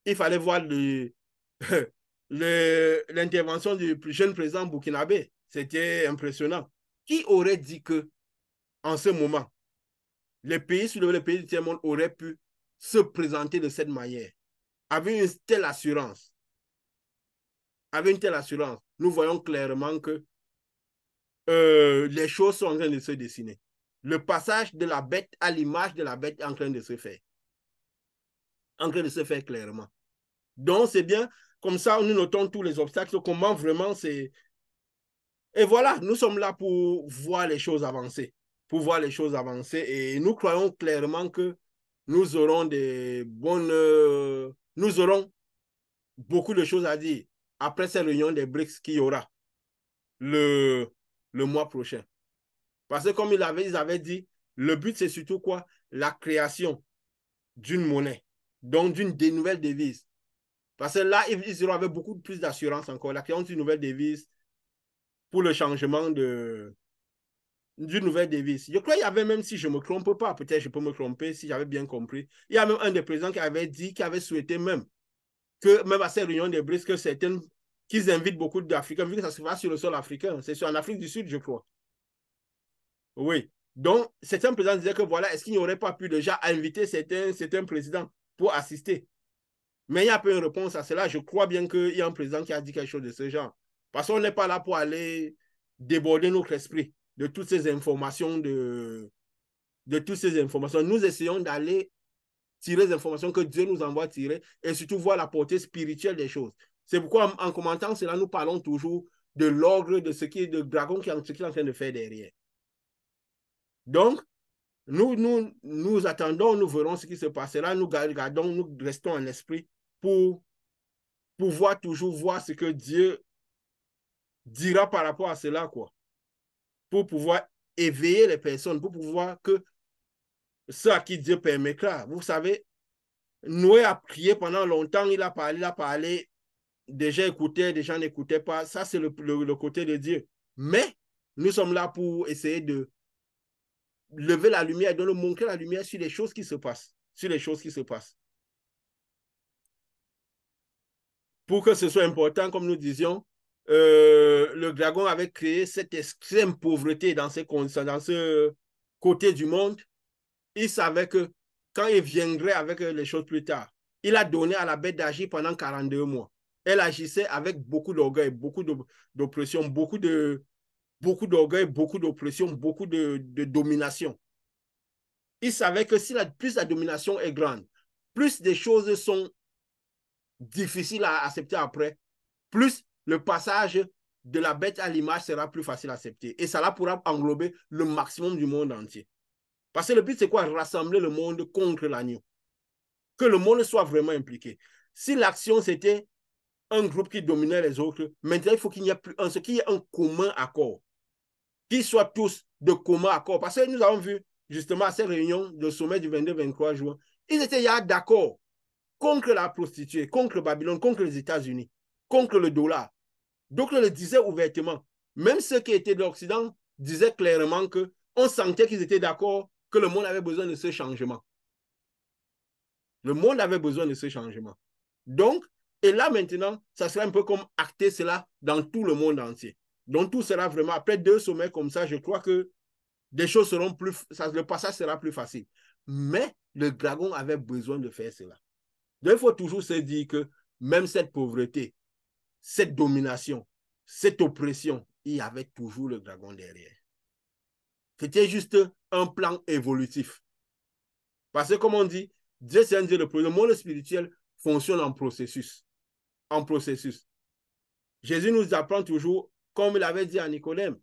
Il fallait voir l'intervention du plus jeune président burkinabé. C'était impressionnant. Qui aurait dit que, en ce moment, les pays du tiers-monde auraient pu se présenter de cette manière, avec une telle assurance? Avec une telle assurance, nous voyons clairement que les choses sont en train de se dessiner. Le passage de la bête à l'image de la bête est en train de se faire. En train de se faire clairement. Donc, c'est bien, comme ça, nous notons tous les obstacles, comment vraiment c'est. Et voilà, nous sommes là pour voir les choses avancer. Pour voir les choses avancer. Et nous croyons clairement que nous aurons des bonnes. Nous aurons beaucoup de choses à dire après cette réunion des BRICS qu'il y aura le, le mois prochain. Parce que comme ils avaient dit, le but, c'est surtout quoi? La création d'une monnaie, donc d'une nouvelle devise. Parce que là, ils auront avec beaucoup plus d'assurance encore. La création d'une nouvelle devise pour le changement d'une nouvelle devise. Je crois qu'il y avait même, si je ne me trompe pas, peut-être je peux me tromper si j'avais bien compris, il y a même un des présidents qui avait dit, qui avait souhaité même, que même à ces réunions des BRICS, qu'ils invitent beaucoup d'Africains, vu que ça se passe sur le sol africain. C'est en Afrique du Sud, je crois. Oui. Donc, certains présidents disaient que voilà, est-ce qu'il n'y aurait pas pu déjà inviter certains présidents pour assister? Mais il n'y a pas une réponse à cela. Je crois bien qu'il y a un président qui a dit quelque chose de ce genre. Parce qu'on n'est pas là pour aller déborder notre esprit de toutes ces informations, de toutes ces informations. Nous essayons d'aller tirer les informations que Dieu nous envoie tirer et surtout voir la portée spirituelle des choses. C'est pourquoi en commentant cela, nous parlons toujours de l'ogre, de ce qui est de dragon, ce qu'il est en train de faire derrière. Donc, nous attendons, nous verrons ce qui se passera, nous regardons, nous restons en esprit pour pouvoir toujours voir ce que Dieu dira par rapport à cela, quoi. Pour pouvoir éveiller les personnes, pour pouvoir que ceux à qui Dieu permettra. Vous savez, Noé a prié pendant longtemps, il a parlé, des gens écoutaient, des gens n'écoutaient pas. Ça, c'est le côté de Dieu. Mais nous sommes là pour essayer de lever la lumière, de nous montrer la lumière sur les choses qui se passent. Sur les choses qui se passent. Pour que ce soit important, comme nous disions, le dragon avait créé cette extrême pauvreté dans ce côté du monde. Il savait que quand il viendrait avec les choses plus tard, il a donné à la bête d'agir pendant 42 mois. Elle agissait avec beaucoup d'orgueil, beaucoup d'oppression, beaucoup d'orgueil, beaucoup d'oppression, beaucoup de domination. Il savait que si plus la domination est grande, plus des choses sont difficiles à accepter après, plus le passage de la bête à l'image sera plus facile à accepter. Et cela pourra englober le maximum du monde entier. Parce que le but, c'est quoi? Rassembler le monde contre l'agneau. Que le monde soit vraiment impliqué. Si l'action, c'était un groupe qui dominait les autres, maintenant, il faut qu'il y ait plus qu'il y ait un commun accord. Qu'ils soient tous de commun accord. Parce que nous avons vu, justement, à ces réunions de sommet du 22-23 juin, ils étaient d'accord contre la prostituée, contre Babylone, contre les États-Unis, contre le dollar. Donc, le disaient ouvertement. Même ceux qui étaient de l'Occident disaient clairement qu'on sentait qu'ils étaient d'accord que le monde avait besoin de ce changement. Le monde avait besoin de ce changement. Donc, et là maintenant, ça serait un peu comme acter cela dans tout le monde entier. Donc, tout sera vraiment, après 2 sommets comme ça, je crois que des choses seront plus, le passage sera plus facile. Mais le dragon avait besoin de faire cela. Donc, il faut toujours se dire que même cette pauvreté, cette domination, cette oppression, il y avait toujours le dragon derrière. C'était juste un plan évolutif. Parce que, comme on dit, Dieu, c'est un Dieu de processus. Le monde spirituel fonctionne en processus. En processus. Jésus nous apprend toujours, comme il avait dit à Nicodème,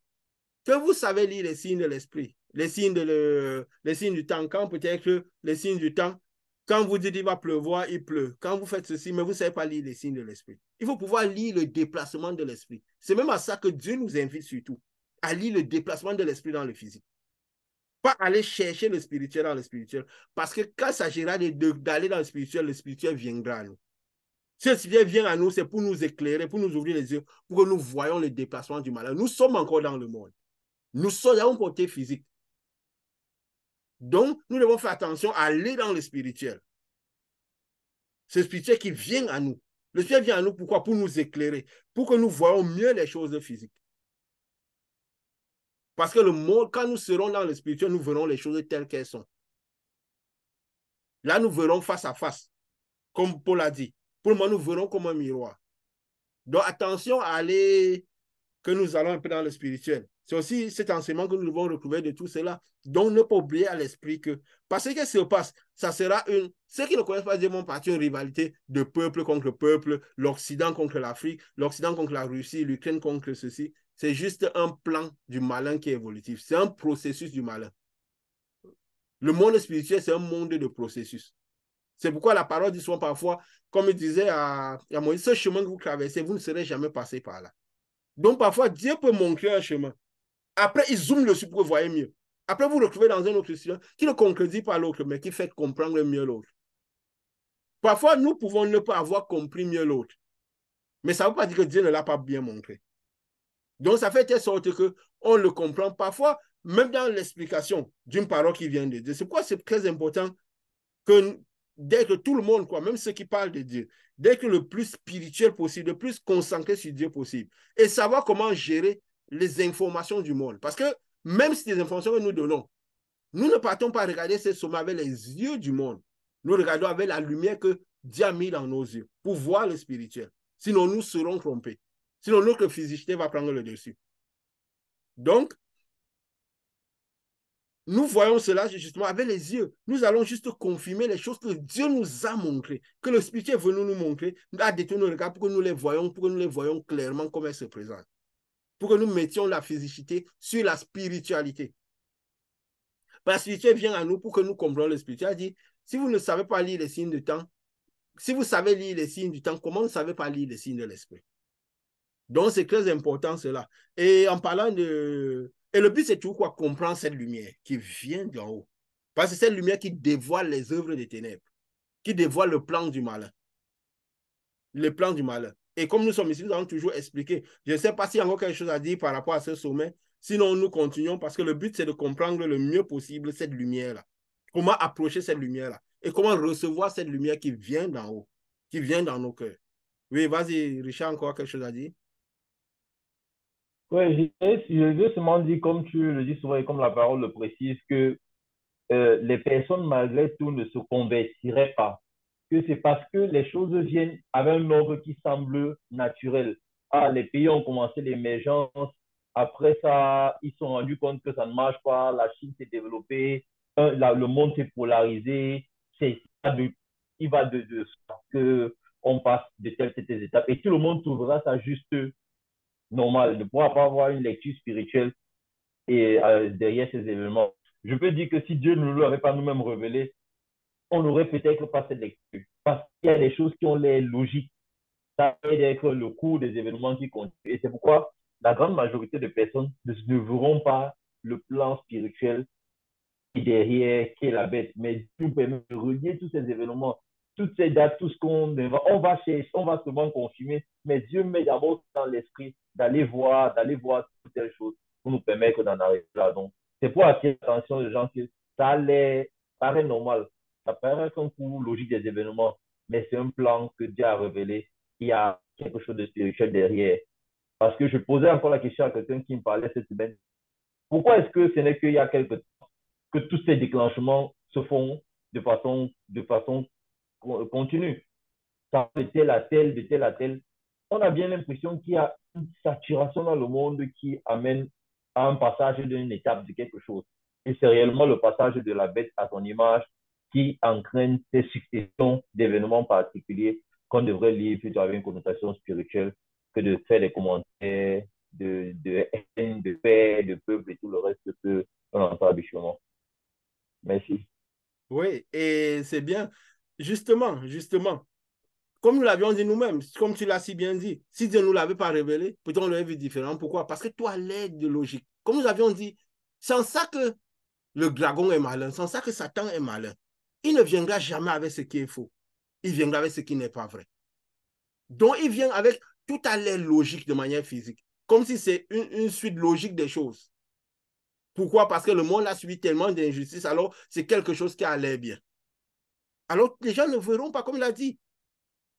que vous savez lire les signes de l'esprit, les signes du temps. Quand peut-être les signes du temps, quand vous dites qu'il va pleuvoir, il pleut. Quand vous faites ceci, mais vous ne savez pas lire les signes de l'esprit. Il faut pouvoir lire le déplacement de l'esprit. C'est même à ça que Dieu nous invite surtout, à lire le déplacement de l'esprit dans le physique. Pas aller chercher le spirituel dans le spirituel. Parce que quand il s'agira d'aller dans le spirituel viendra à nous. Si le spirituel vient à nous, c'est pour nous éclairer, pour nous ouvrir les yeux, pour que nous voyons le déplacement du malheur. Nous sommes encore dans le monde. Nous sommes à un côté physique. Donc, nous devons faire attention à aller dans le spirituel. C'est le spirituel qui vient à nous. Le spirituel vient à nous pourquoi? Pour nous éclairer, pour que nous voyons mieux les choses physiques. Parce que le monde, quand nous serons dans le spirituel, nous verrons les choses telles qu'elles sont. Là, nous verrons face à face, comme Paul a dit. Pour le moment, nous verrons comme un miroir. Donc, attention à aller, que nous allons un peu dans le spirituel. C'est aussi cet enseignement que nous devons retrouver de tout cela. Donc, ne pas oublier à l'esprit que, parce que qu'est-ce qui se passe? Ça sera ceux qui ne connaissent pas Dieu vont partir une rivalité de peuple contre peuple, l'Occident contre l'Afrique, l'Occident contre la Russie, l'Ukraine contre ceci. C'est juste un plan du malin qui est évolutif. C'est un processus du malin. Le monde spirituel, c'est un monde de processus. C'est pourquoi la parole dit souvent parfois, comme il disait à Moïse, ce chemin que vous traversez, vous ne serez jamais passé par là. Donc parfois, Dieu peut montrer un chemin. Après, il zoome dessus pour que vous voyez mieux. Après, vous retrouvez dans un autre chemin qui ne concrétise pas l'autre, mais qui fait comprendre mieux l'autre. Parfois, nous pouvons ne pas avoir compris mieux l'autre. Mais ça ne veut pas dire que Dieu ne l'a pas bien montré. Donc, ça fait telle sorte qu'on le comprend parfois, même dans l'explication d'une parole qui vient de Dieu. C'est pourquoi c'est très important que dès que tout le monde, quoi, même ceux qui parlent de Dieu, dès que le plus spirituel possible, le plus concentré sur Dieu possible, et savoir comment gérer les informations du monde. Parce que même si les informations que nous donnons, nous ne partons pas regarder ces sommets avec les yeux du monde. Nous regardons avec la lumière que Dieu a mis dans nos yeux pour voir le spirituel. Sinon, nous serons trompés. Sinon, notre physicité va prendre le dessus. Donc, nous voyons cela justement avec les yeux. Nous allons juste confirmer les choses que Dieu nous a montrées, que le Spirit est venu nous montrer, a détourné nos regards pour que nous les voyons clairement comme elles se présentent. Pour que nous mettions la physicité sur la spiritualité. La spiritualité vient à nous pour que nous comprenions le spirituel. Il dit, si vous ne savez pas lire les signes du temps, si vous savez lire les signes du temps, comment vous ne savez pas lire les signes de l'esprit? Donc, c'est très important cela. Et en parlant de... Et le but, c'est toujours quoi? Comprendre cette lumière qui vient d'en haut. Parce que c'est cette lumière qui dévoile les œuvres des ténèbres, qui dévoile le plan du malin. Le plan du malin. Et comme nous sommes ici, nous allons toujours expliquer. Je ne sais pas s'il y a encore quelque chose à dire par rapport à ce sommet. Sinon, nous continuons parce que le but, c'est de comprendre le mieux possible cette lumière-là. Comment approcher cette lumière-là. Et comment recevoir cette lumière qui vient d'en haut, qui vient dans nos cœurs. Oui, vas-y, Richard, encore quelque chose à dire? Oui, je veux seulement dire, comme tu le dis souvent et comme la parole le précise, que les personnes, malgré tout, ne se convertiraient pas. Que c'est parce que les choses viennent avec un ordre qui semble naturel. Ah, les pays ont commencé l'émergence. Après ça, ils se sont rendus compte que ça ne marche pas. La Chine s'est développée. Le monde s'est polarisé. C'est, il va de que on passe de telles étapes. Et tout le monde trouvera ça juste normal. Ne pourra pas avoir une lecture spirituelle et derrière ces événements. Je peux dire que si Dieu ne nous l'avait pas nous-mêmes révélé, on n'aurait peut-être pas cette lecture. Parce qu'il y a des choses qui ont l'air logiques. Ça peut être le cours des événements qui continuent. Et c'est pourquoi la grande majorité de personnes ne verront pas le plan spirituel qui est derrière, qui est la bête. Mais Dieu nous permet de relier tous ces événements, toutes ces dates, tout ce qu'on va, on va chercher, on va souvent confirmer, mais Dieu met d'abord dans l'esprit d'aller voir toutes telles choses pour nous permettre d'en arriver là. Donc, c'est pour attirer l'attention des gens que ça les paraît normal. Ça paraît un cours logique des événements, mais c'est un plan que Dieu a révélé. Il y a quelque chose de spirituel derrière. Parce que je posais encore la question à quelqu'un qui me parlait cette semaine. Pourquoi est-ce que ce n'est qu'il y a quelques que tous ces déclenchements se font de façon continue. Ça de tel à tel, de tel à tel. On a bien l'impression qu'il y a une saturation dans le monde qui amène à un passage d'une étape de quelque chose. Et c'est réellement le passage de la bête à son image qui entraîne ces successions d'événements particuliers qu'on devrait lire plutôt avec une connotation spirituelle que de faire des commentaires de haine, de paix, de peuple et tout le reste que on entend habituellement. Merci. Oui, et c'est bien. Justement, comme nous l'avions dit nous-mêmes, comme tu l'as si bien dit, si Dieu ne nous l'avait pas révélé, peut-être on l'aurait vu différent. Pourquoi? Parce que toi, l'aide de logique. Comme nous avions dit, c'est en ça que le dragon est malin, c'est en ça que Satan est malin. Il ne viendra jamais avec ce qui est faux. Il viendra avec ce qui n'est pas vrai. Donc, il vient avec tout à l'air logique de manière physique, comme si c'est une suite logique des choses. Pourquoi? Parce que le monde a subi tellement d'injustices, alors c'est quelque chose qui a l'air bien. Alors, les gens ne verront pas, comme il a dit,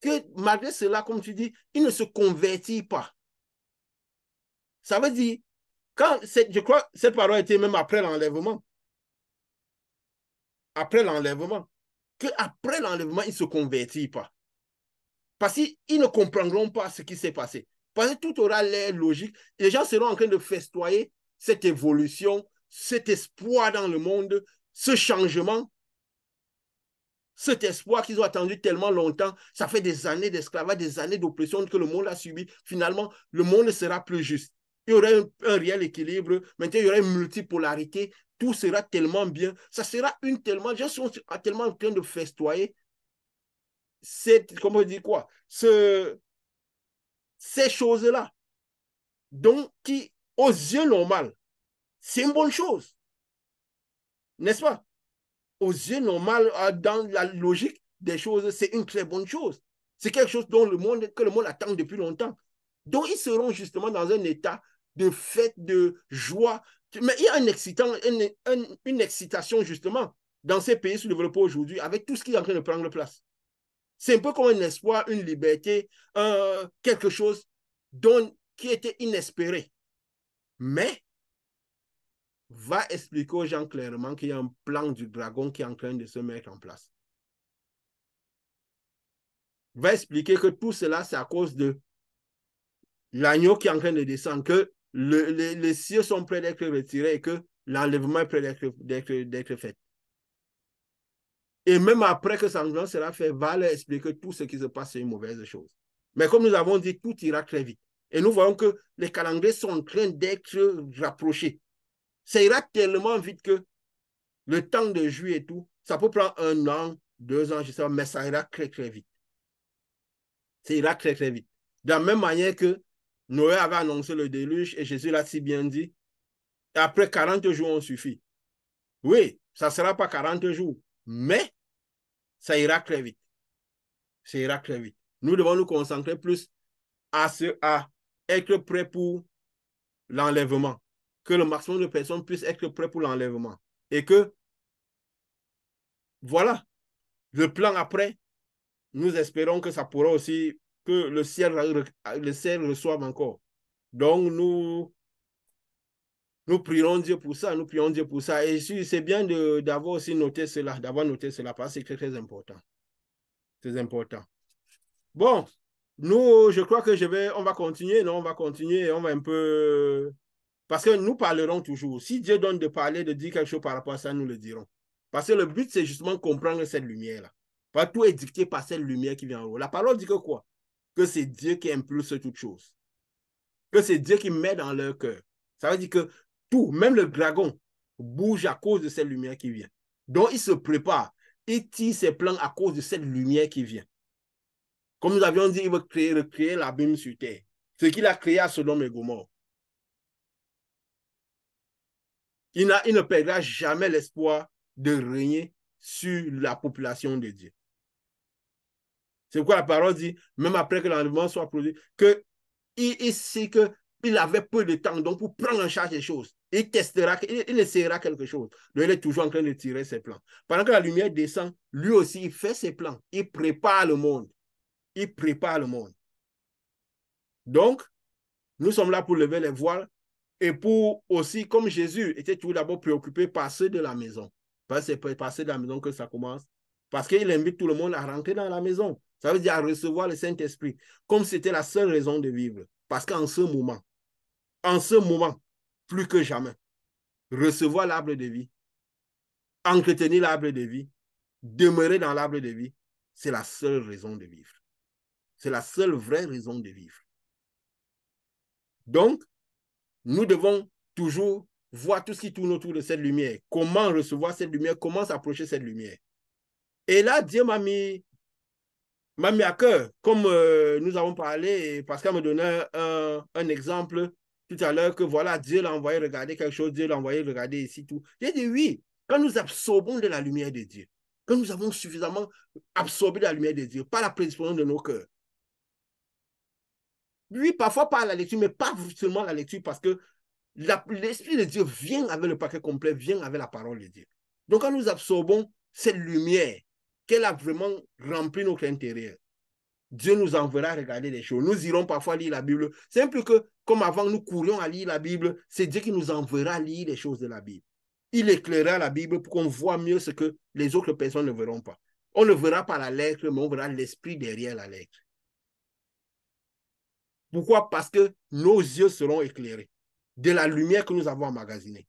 que malgré cela, comme tu dis, il ne se convertit pas. Ça veut dire, je crois que cette parole était même après l'enlèvement. Après l'enlèvement. Qu'après l'enlèvement, il ne se convertit pas. Parce qu'ils ne comprendront pas ce qui s'est passé. Parce que tout aura l'air logique. Les gens seront en train de festoyer cette évolution, cet espoir dans le monde, ce changement, cet espoir qu'ils ont attendu tellement longtemps. Ça fait des années d'esclavage, des années d'oppression que le monde a subi. Finalement, le monde sera plus juste. Il y aurait un réel équilibre. Maintenant, il y aurait une multipolarité. Tout sera tellement bien. Ça sera les gens sont tellement en train de festoyer comment dire quoi, ces choses-là. Donc, qui, aux yeux normaux, c'est une bonne chose, n'est-ce pas? Aux yeux normaux, dans la logique des choses, c'est une très bonne chose. C'est quelque chose que le monde attend depuis longtemps. Donc, ils seront justement dans un état de fête, de joie. Mais il y a une excitation, justement, dans ces pays sous-développés aujourd'hui, avec tout ce qui est en train de prendre place. C'est un peu comme un espoir, une liberté, quelque chose qui était inespéré. Mais va expliquer aux gens clairement qu'il y a un plan du dragon qui est en train de se mettre en place. Va expliquer que tout cela, c'est à cause de l'agneau qui est en train de descendre, que les cieux sont prêts d'être retirés et que l'enlèvement est prêt d'être fait. Et même après que ça sera fait, va leur expliquer que tout ce qui se passe, c'est une mauvaise chose. Mais comme nous avons dit, tout ira très vite. Et nous voyons que les calendriers sont en train d'être rapprochés. Ça ira tellement vite que le temps de juillet et tout, ça peut prendre 1 an, 2 ans, je sais pas, mais ça ira très, très vite. Ça ira très, très vite. De la même manière que Noé avait annoncé le déluge et Jésus l'a si bien dit, après 40 jours, on suffit. Oui, ça ne sera pas 40 jours, mais ça ira très vite. Ça ira très vite. Nous devons nous concentrer plus à être prêts pour l'enlèvement. Que le maximum de personnes puissent être prêts pour l'enlèvement. Et que, voilà, le plan après, nous espérons que ça pourra aussi, que le ciel reçoive encore. Donc, nous Nous prierons Dieu pour ça, nous prions Dieu pour ça. Et c'est bien d'avoir aussi noté cela, d'avoir noté cela, parce que c'est très, très important. C'est important. Bon, nous, je crois que on va continuer, non? On va continuer, on va un peu... Parce que nous parlerons toujours. Si Dieu donne de parler, de dire quelque chose par rapport à ça, nous le dirons. Parce que le but, c'est justement comprendre cette lumière-là. Pas tout est dicté par cette lumière qui vient en haut. La parole dit que quoi? Que c'est Dieu qui impulse toutes choses. Que c'est Dieu qui met dans leur cœur. Ça veut dire que tout, même le dragon, bouge à cause de cette lumière qui vient. Donc, il se prépare. Il tire ses plans à cause de cette lumière qui vient. Comme nous avions dit, il veut recréer l'abîme sur terre. Ce qu'il a créé à Sodome et Gomorrhe. Il ne perdra jamais l'espoir de régner sur la population de Dieu. C'est pourquoi la parole dit, même après que l'enlèvement soit produit, qu'il sait qu'il avait peu de temps donc pour prendre en charge les choses. Il testera, il essaiera quelque chose. Donc il est toujours en train de tirer ses plans. Pendant que la lumière descend, lui aussi, il fait ses plans. Il prépare le monde. Il prépare le monde. Donc, nous sommes là pour lever les voiles et pour aussi, comme Jésus était tout d'abord préoccupé par ceux de la maison. C'est par ceux de la maison que ça commence. Parce qu'il invite tout le monde à rentrer dans la maison. Ça veut dire à recevoir le Saint-Esprit. Comme c'était la seule raison de vivre. Parce qu'en ce moment, plus que jamais, recevoir l'arbre de vie, entretenir l'arbre de vie, demeurer dans l'arbre de vie, c'est la seule raison de vivre. C'est la seule vraie raison de vivre. Donc, nous devons toujours voir tout ce qui tourne autour de cette lumière. Comment recevoir cette lumière, comment s'approcher cette lumière. Et là, Dieu m'a mis à cœur, comme nous avons parlé, Pascal me donnait un exemple tout à l'heure que voilà, Dieu l'a envoyé regarder quelque chose, Dieu l'a envoyé regarder ici, tout. J'ai dit oui, quand nous absorbons de la lumière de Dieu, quand nous avons suffisamment absorbé de la lumière de Dieu, par la prédisposition de nos cœurs. Oui, parfois par la lecture, mais pas seulement la lecture, parce que l'Esprit de Dieu vient avec le paquet complet, vient avec la parole de Dieu. Donc, quand nous absorbons cette lumière, qu'elle a vraiment rempli notre intérieur, Dieu nous enverra regarder les choses. Nous irons parfois lire la Bible. C'est un peu que, comme avant, nous courions à lire la Bible, c'est Dieu qui nous enverra lire les choses de la Bible. Il éclairera la Bible pour qu'on voit mieux ce que les autres personnes ne verront pas. On ne verra pas la lettre, mais on verra l'esprit derrière la lettre. Pourquoi? Parce que nos yeux seront éclairés de la lumière que nous avons emmagasinée.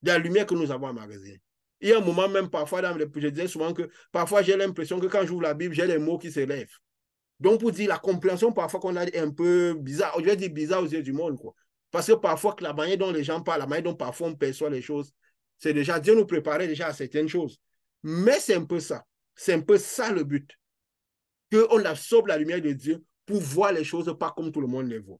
De la lumière que nous avons emmagasinée. Il y a un moment même parfois, je disais souvent que parfois j'ai l'impression que quand j'ouvre la Bible, j'ai des mots qui se lèvent. Donc pour dire la compréhension parfois qu'on a est un peu bizarre, je vais dire bizarre aux yeux du monde, quoi. Parce que parfois la manière dont les gens parlent, la manière dont parfois on perçoit les choses, c'est déjà, Dieu nous préparait déjà à certaines choses. Mais c'est un peu ça. C'est un peu ça le but. Qu'on absorbe la lumière de Dieu pour voir les choses pas comme tout le monde les voit.